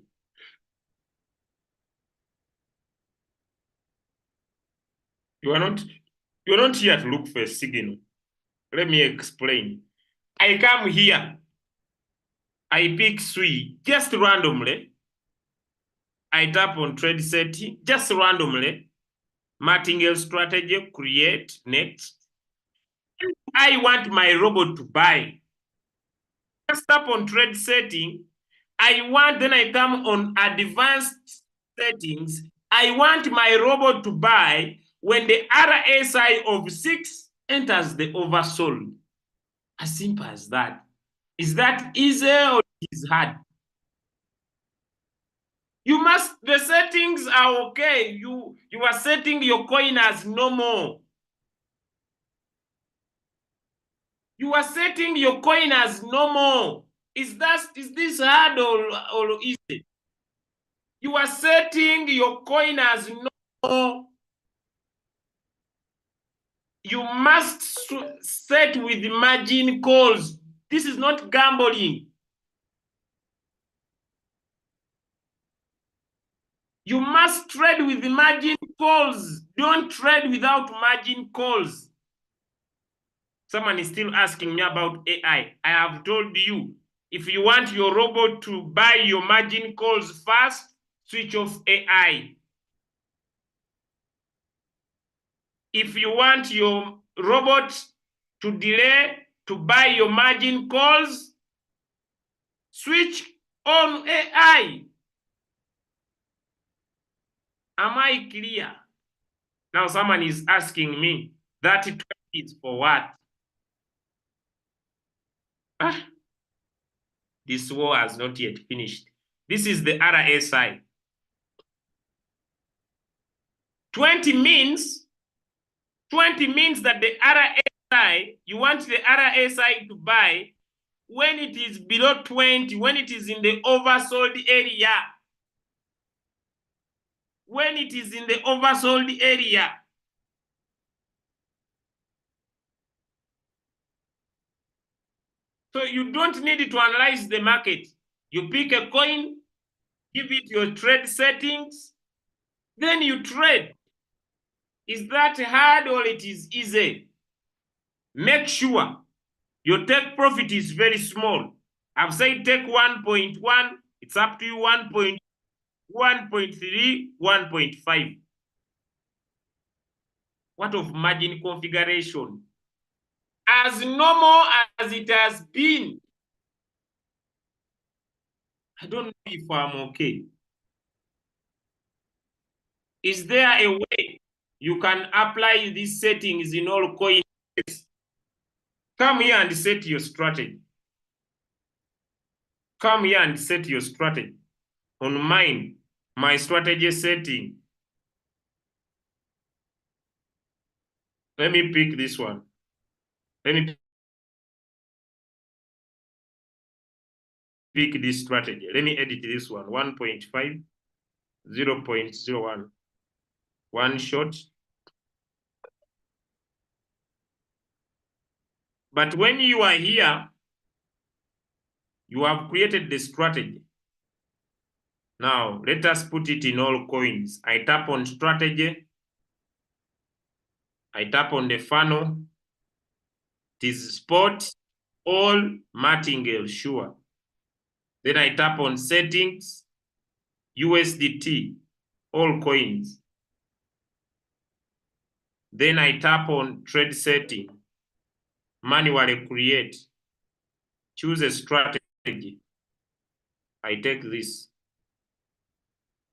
You're not here to look for a signal. Let me explain. I come here. I pick SWI just randomly. I tap on trade setting just randomly. Martingale strategy, create, next. I want my robot to buy. Just tap on trade setting. Then I come on advanced settings. I want my robot to buy when the RSI of 6 enters the oversold. As simple as that. Is that easy or is hard? The settings are okay. You are setting your coin as normal. You are setting your coin as normal. Is this hard or easy? You are setting your coin as normal. You must set with margin calls. This is not gambling. You must trade with the margin calls. Don't trade without margin calls. Someone is still asking me about AI. I have told you, if you want your robot to buy your margin calls fast, switch off AI. If you want your robot to delay to buy your margin calls, switch on AI. Am I clear? Now someone is asking me, that 20 is for what? This war has not yet finished. This is the RSI. 20 means that the RSI, you want the RSI to buy when it is below 20, when it is in the oversold area. When it is in the oversold area. So you don't need to analyze the market. You pick a coin, give it your trade settings, then you trade. Is that hard or it is easy? Make sure your take profit is very small. I've said take 1.1, it's up to you 1.3, 1.5. What of margin configuration? As normal as it has been. I don't know if I'm okay. Is there a way you can apply these settings in all coins? Come here and set your strategy. come here and set your strategy. On mine, my strategy setting. Let me pick this one. Let me pick this strategy. Let me edit this one. 1.5, 0.01. One shot. But when you are here, you have created the strategy. Now, let us put it in all coins. I tap on strategy. I tap on the funnel. It is spot, all, martingale, sure. Then I tap on settings, USDT, all coins. Then I tap on trade setting, manually create, choose a strategy. I take this.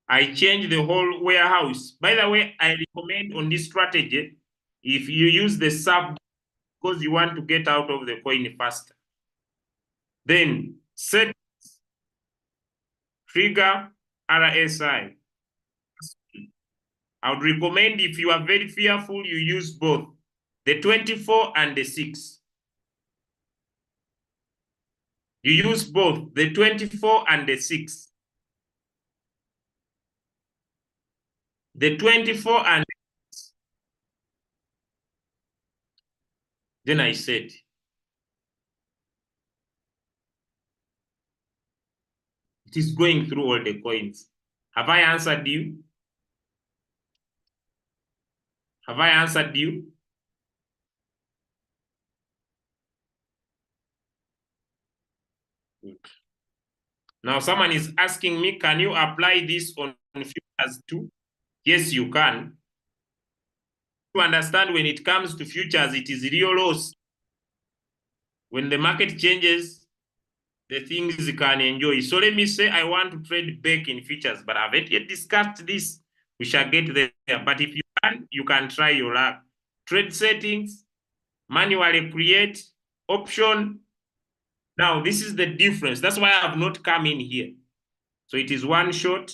I change the whole warehouse. By the way, I recommend on this strategy, if you use the sub, because you want to get out of the coin faster. Then set trigger RSI. I would recommend, if you are very fearful, you use both the 24 and the 6. You use both the 24 and the 6. The 24 and the 6. Then I said, it is going through all the coins. Have I answered you? Have I answered you? Good. Now someone is asking me, can you apply this on futures too? Yes, you can. To understand, when it comes to futures, it is real loss. When the market changes, the things you can enjoy. So let me say I want to trade back in futures, but I haven't yet discussed this. We shall get there. But if you can try your luck. Trade settings, manually create, option. Now, this is the difference. That's why I have not come in here. So it is one shot.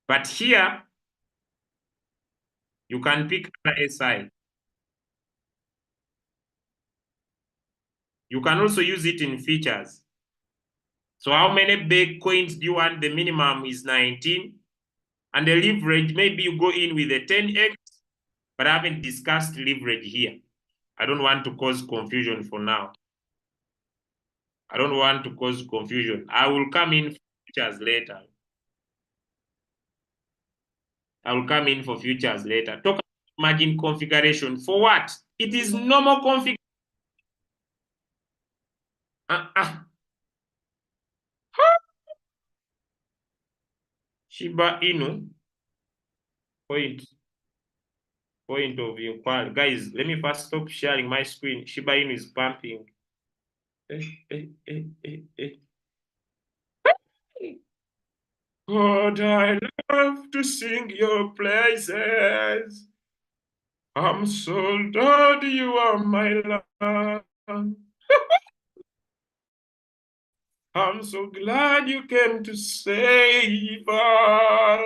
But here, you can pick RSI. You can also use it in features. So how many big coins do you want? The minimum is 19. And the leverage, maybe you go in with a 10x, but I haven't discussed leverage here. I don't want to cause confusion for now. I don't want to cause confusion. I will come in for futures later. I will come in for futures later. Talk about margin configuration. For what? It is normal configuration. Shiba Inu. Point of inquiry. Guys, let me first stop sharing my screen. Shiba Inu is pumping. God, I love to sing your praises. I'm so glad you are my love. I'm so glad you came to save us.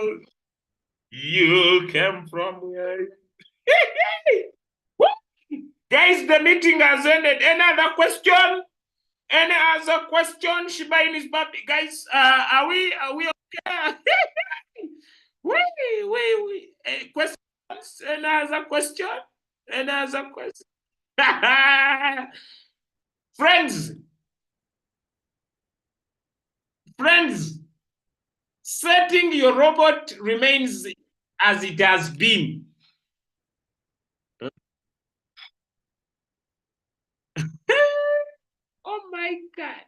You came from where? Guys, the meeting has ended. Any other question? Any other question? Shiba Inu is baby. Guys, are we okay? Wait. Questions? Any other question? Any other question? Friends, setting your robot remains as it has been. Oh my God.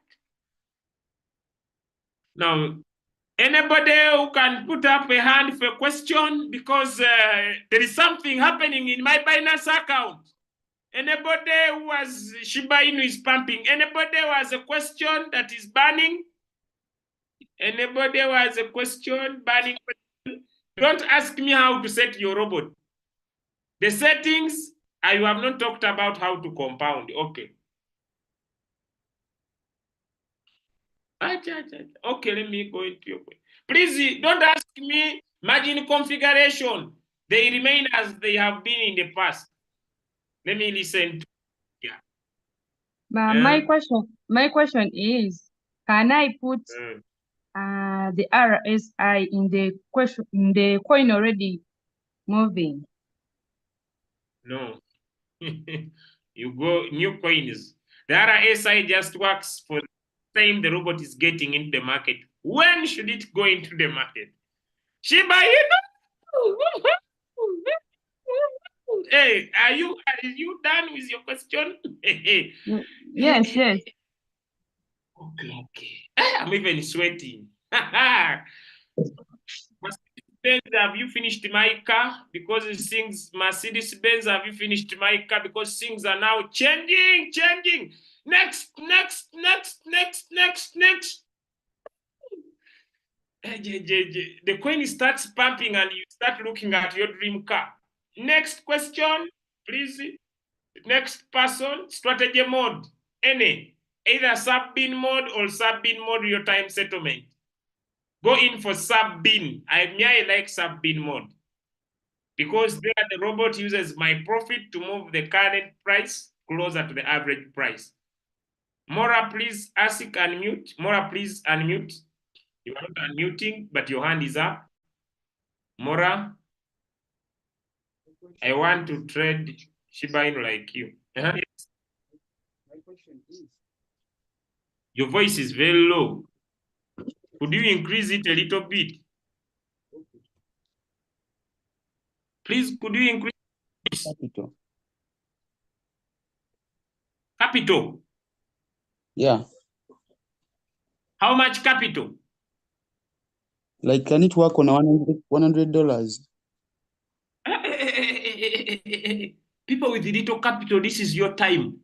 Now, anybody who can put up a hand for a question, because there is something happening in my Binance account. Anybody who has Shiba Inu is pumping. Anybody who has a question that is burning? Anybody who has a question, burning? Don't ask me how to set your robot. The settings, I have not talked about how to compound. Okay. Okay, let me go into your point. Please don't ask me margin configuration. They remain as they have been in the past. Let me listen to My question is, can I put the RSI in the coin already moving? No. You go new coins. The RSI just works for the time the robot is getting into the market. When should it go into the market? Shiba Inu. Hey, are you done with your question? Yes, yes. Okay. I'm even sweating. Mercedes-Benz, have you finished my car? Because it sings Mercedes-Benz, have you finished my car? Because things are now changing. Next. The coin starts pumping and you start looking at your dream car. Next question, please. Next person, strategy mode. Any. Either sub-bin mode or sub-bin mode real-time settlement. Go in for sub-bin. I like sub-bin mode. Because there the robot uses my profit to move the current price closer to the average price. Mora, please unmute. Mora, please unmute. You are not unmuting, but your hand is up. Mora, I want to trade Shiba Inu like you. My question is, your voice is very low. Could you increase it a little bit? Please, could you increase it? Capital. Yeah. How much capital? Like, can it work on $100? People with little capital, this is your time.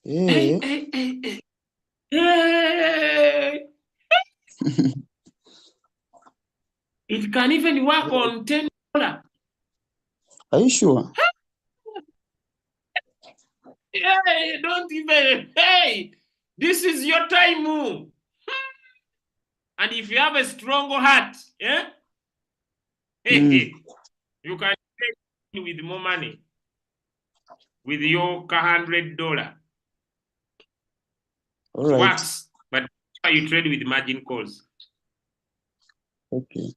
Hey. It can even work on $10. Are you sure? Hey, don't even. Hey, this is your time. And if you have a strong heart, yeah, you can trade with more money with your $100. All right. Works, but you trade with margin calls. Okay.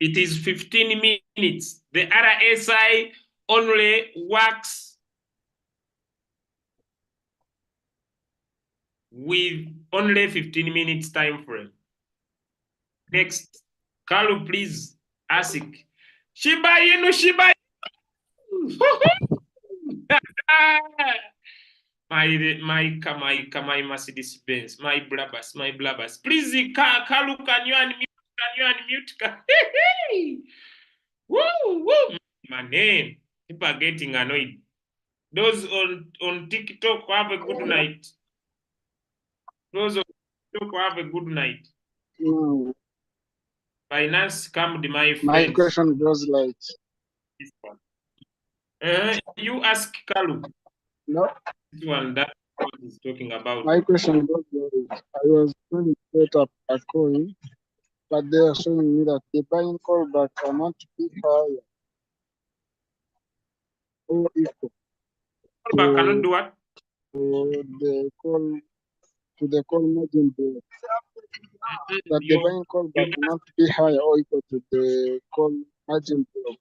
It is 15 minutes. The RSI only works with only 15 minutes time frame. Next, Carlo, please ask. Shiba Inu. my Mercedes Benz, my blabbers. Please, Carlo, can you unmute? Woo! My name. People are getting annoyed. Those on TikTok have a good night. Those on TikTok have a good night. No. Finance come to my friends. My question goes like this one. You ask Kalu. No. This one that what is talking about. My question goes like I was trying to set up a coin, but they are showing me that the buying callback cannot be higher or equal Callback cannot do what? To the call margin bill. That the buying callback cannot be higher or equal to the call margin bill.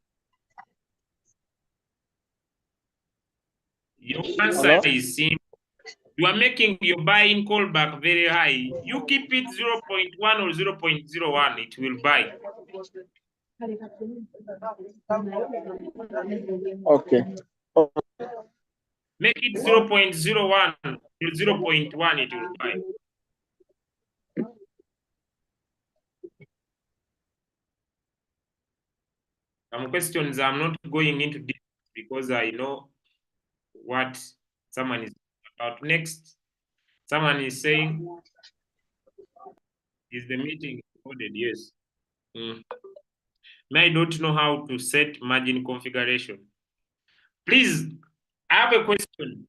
Your answer is simple. You are making your buying callback very high. You keep it 0.1 or 0.01, it will buy. Okay. Make it 0.01 or 0.1, it will buy. Some questions I'm not going into this because I know what someone is about. Next, someone is saying, is the meeting recorded? Yes. I don't know how to set margin configuration. Please, I have a question.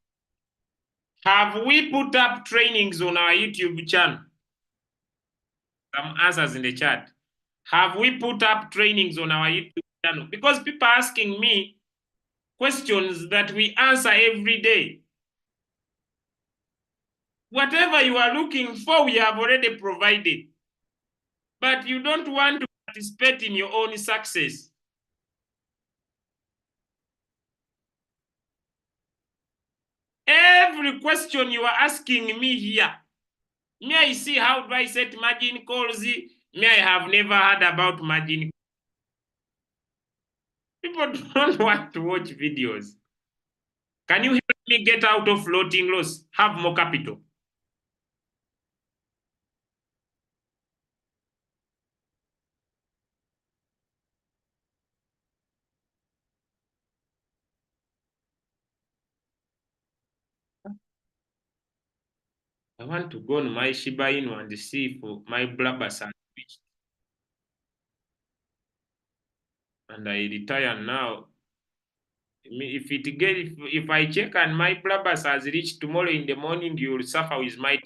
Have we put up trainings on our YouTube channel? Some answers in the chat. Have we put up trainings on our YouTube channel? Because people are asking me questions that we answer every day. Whatever you are looking for, we have already provided. But you don't want to participate in your own success. Every question you are asking me here, may I see how do I set margin calls? May I have never heard about margin. People don't want to watch videos. Can you help me get out of floating loss? Have more capital. I want to go on my Shiba Inu and see if my blabbers are reached. And I retire now. If I check and my blabbers has reached tomorrow in the morning, you will suffer with my.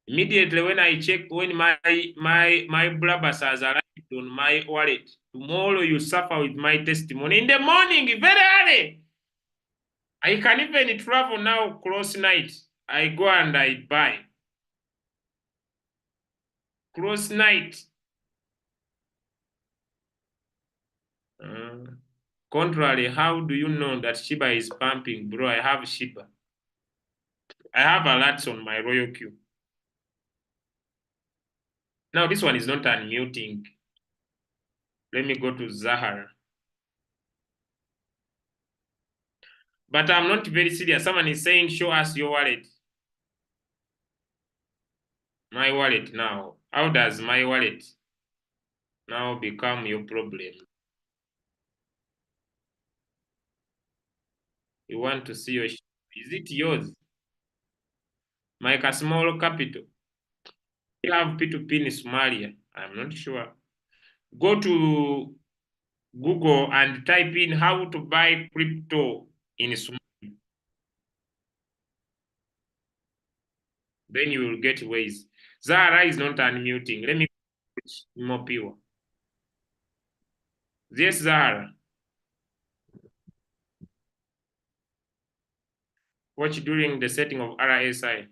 Immediately when I check when my blabbers has arrived on my wallet, tomorrow you suffer with my testimony. In the morning, very early. I can even travel now close night. I go and I buy. Close night. Contrary, how do you know that Shiba is pumping? Bro, I have Shiba. I have alerts on my RoyalQ. Now, this one is not unmuting. Let me go to Zahara. But I'm not very serious. Someone is saying, show us your wallet. My wallet now. How does my wallet now become your problem? You want to see your... Is it yours? Like a small capital. You have P2P in Somalia. I'm not sure. Go to Google and type in how to buy crypto in Somalia. Then you will get ways. Zara is not unmuting. Let me put more pure. Yes, Zara. Watch during the setting of RSI.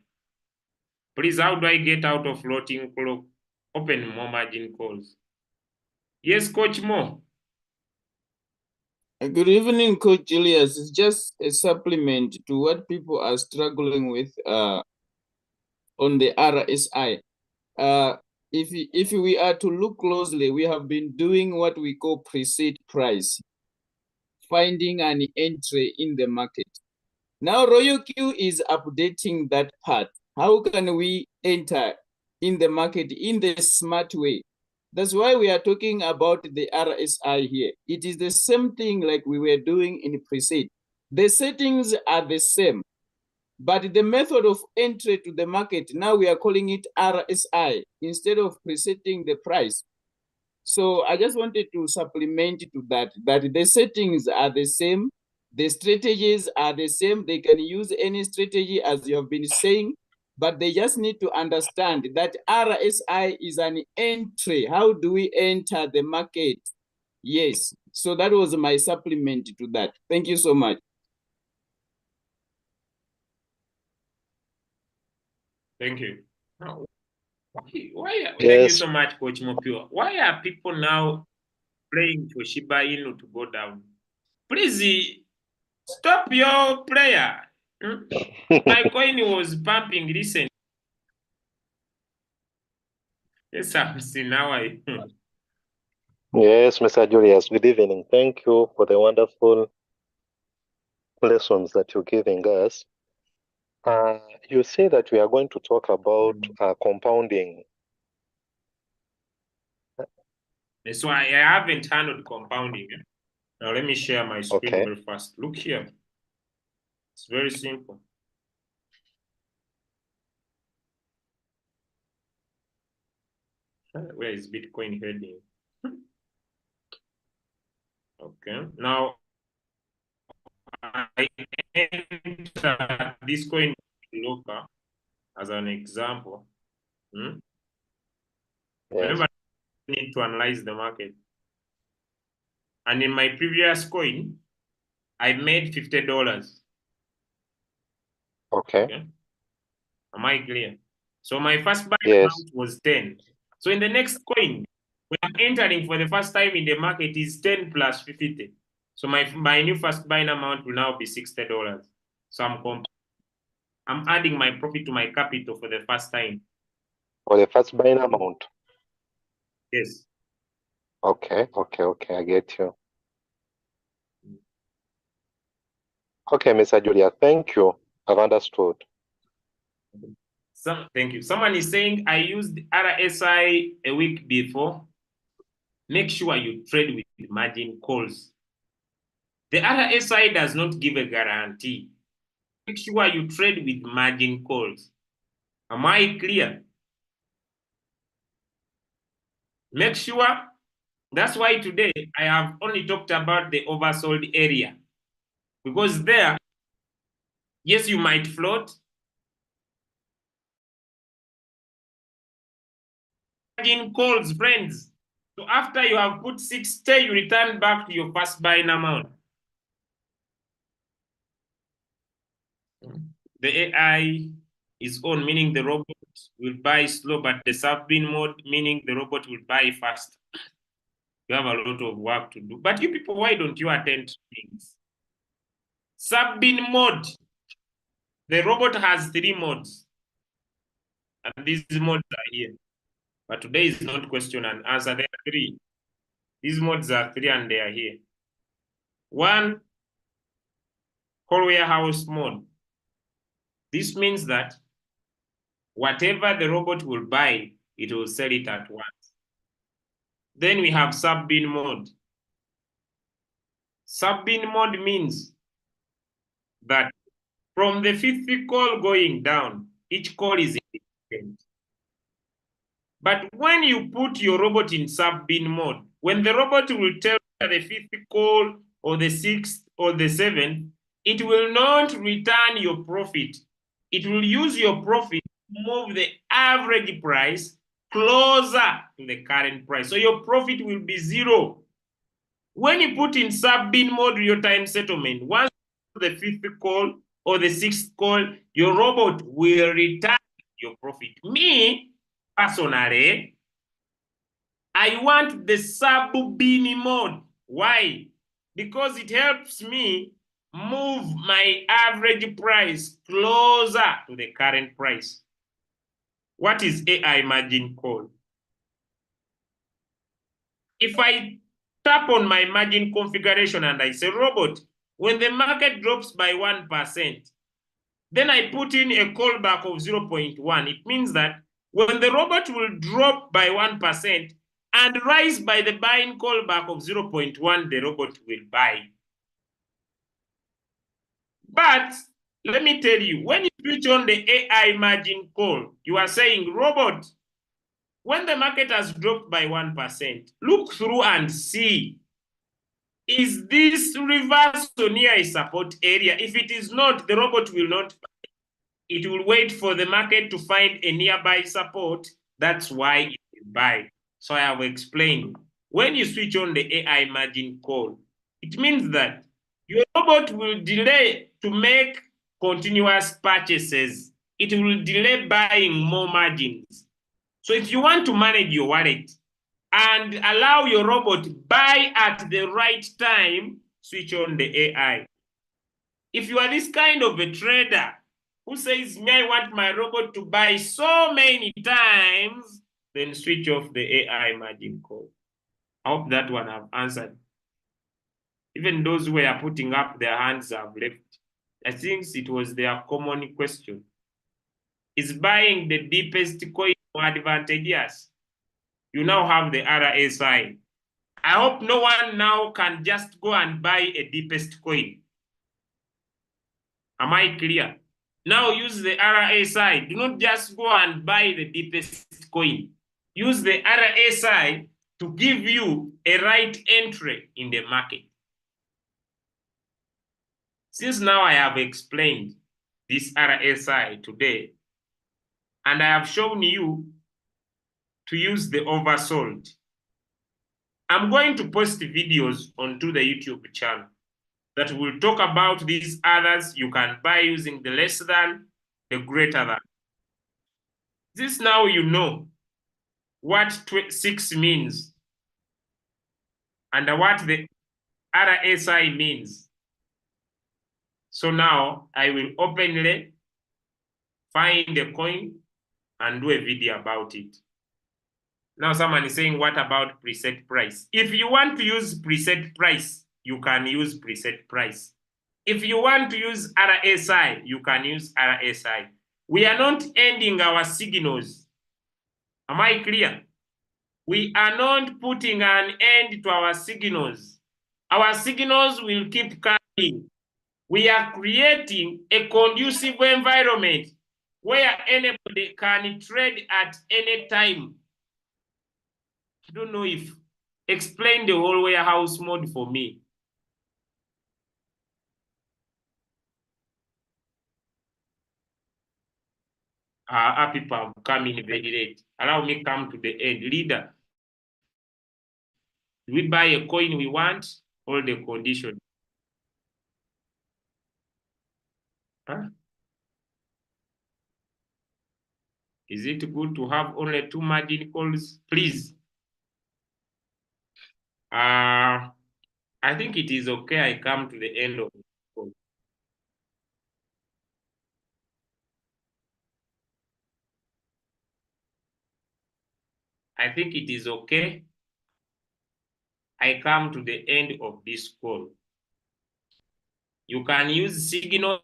Please, how do I get out of floating clock? Open more margin calls. Yes, Coach Mo. Good evening, Coach Julius. It's just a supplement to what people are struggling with on the RSI. If we are to look closely, we have been doing what we call preset price, finding an entry in the market. Now RoyalQ is updating that part. How can we enter in the market in the smart way? That's why we are talking about the RSI here. It is the same thing like we were doing in preset. The settings are the same, but the method of entry to the market, now we are calling it RSI instead of presetting the price. So I just wanted to supplement to that the settings are the same, the strategies are the same. They can use any strategy as you have been saying, but they just need to understand that RSI is an entry. How do we enter the market? Yes. So that was my supplement to that. Thank you so much. Thank you. Thank you so much, Coach Mopio. Why are people now praying for Shiba Inu to go down? Please stop your prayer. My coin was pumping recently. Yes, I'm seeing now. Yes, Mr. Julius, good evening. Thank you for the wonderful lessons that you're giving us. You say that we are going to talk about compounding. So I haven't handled compounding. Now let me share my screen very fast. Look here. It's very simple. Where is Bitcoin heading? Okay. Now I I enter this coin local as an example, Yes. remember I need to analyze the market. And in my previous coin, I made $50. Okay. Am I clear? So my first buy Yes. amount was 10. So in the next coin, we are entering for the first time in the market is 10 plus 50. So my new first buying amount will now be $60. So I'm adding my profit to my capital for the first time. For the first buying amount. Yes. Okay, I get you. Okay, Mr. Julia, thank you. I've understood. Thank you. Someone is saying I used RSI a week before. Make sure you trade with margin calls. The RSI does not give a guarantee. Make sure you trade with margin calls. Am I clear? Make sure. That's why today I have only talked about the oversold area. Because there, yes, you might float. Margin calls, friends. So after you have put 60, you return back to your first buying amount. The AI is on, meaning the robot will buy slow, but the sub-bin mode, meaning the robot will buy fast. You have a lot of work to do. But you people, why don't you attend things? Sub-bin mode. The robot has 3 modes. And these modes are here. But today is not question and answer. There are 3. These modes are 3 and they are here. 1, call warehouse mode. This means that whatever the robot will buy, it will sell it at once. Then we have sub-bin mode. Sub-bin mode means that from the 5th call going down, each call is independent. But when you put your robot in sub-bin mode, when the robot will tell the 5th call or the 6th or the 7th, it will not return your profit. It will use your profit to move the average price closer to the current price. So your profit will be 0. When you put in sub-bin mode real-time settlement, once the 5th call or the 6th call, your robot will return your profit. Me, personally, I want the sub-bin mode. Why? Because it helps me move my average price closer to the current price. What is AI margin call? If I tap on my margin configuration and I say, robot, when the market drops by 1%, then I put in a callback of 0.1. It means that when the robot will drop by 1% and rise by the buying callback of 0.1, the robot will buy. But let me tell you, when you switch on the AI margin call, you are saying, robot, when the market has dropped by 1%, look through and see, is this reversal near a support area? If it is not, the robot will not buy. It will wait for the market to find a nearby support. That's why it will buy. So I have explained. When you switch on the AI margin call, it means that your robot will delay to make continuous purchases. It will delay buying more margins. So if you want to manage your wallet and allow your robot buy at the right time, switch on the AI. If you are this kind of a trader who says, "Me, I want my robot to buy so many times," then switch off the AI margin call. I hope that one have answered. Even those who are putting up their hands have left. I think it was their common question. Is buying the deepest coin more advantageous? You now have the RSI. I hope no one now can just go and buy a deepest coin. Am I clear? Now use the RSI. Do not just go and buy the deepest coin. Use the RSI to give you a right entry in the market. Since now I have explained this RSI today, and I have shown you to use the oversold, I'm going to post videos onto the YouTube channel that will talk about these others you can buy using the less than, the greater than. This now you know what 6 means and what the RSI means. So now I will openly find a coin and do a video about it. Now someone is saying, what about preset price? If you want to use preset price, you can use preset price. If you want to use RSI, you can use RSI. We are not ending our signals. Am I clear? We are not putting an end to our signals. Our signals will keep coming. We are creating a conducive environment where anybody can trade at any time. I don't know if explain the whole warehouse mode for me. People have come in very late. Allow me come to the end. Leader, do we buy a coin we want or the condition? Huh? Is it good to have only 2 margin calls? Please. I think it is okay. I come to the end of the call. I think it is okay. I come to the end of this call. You can use signal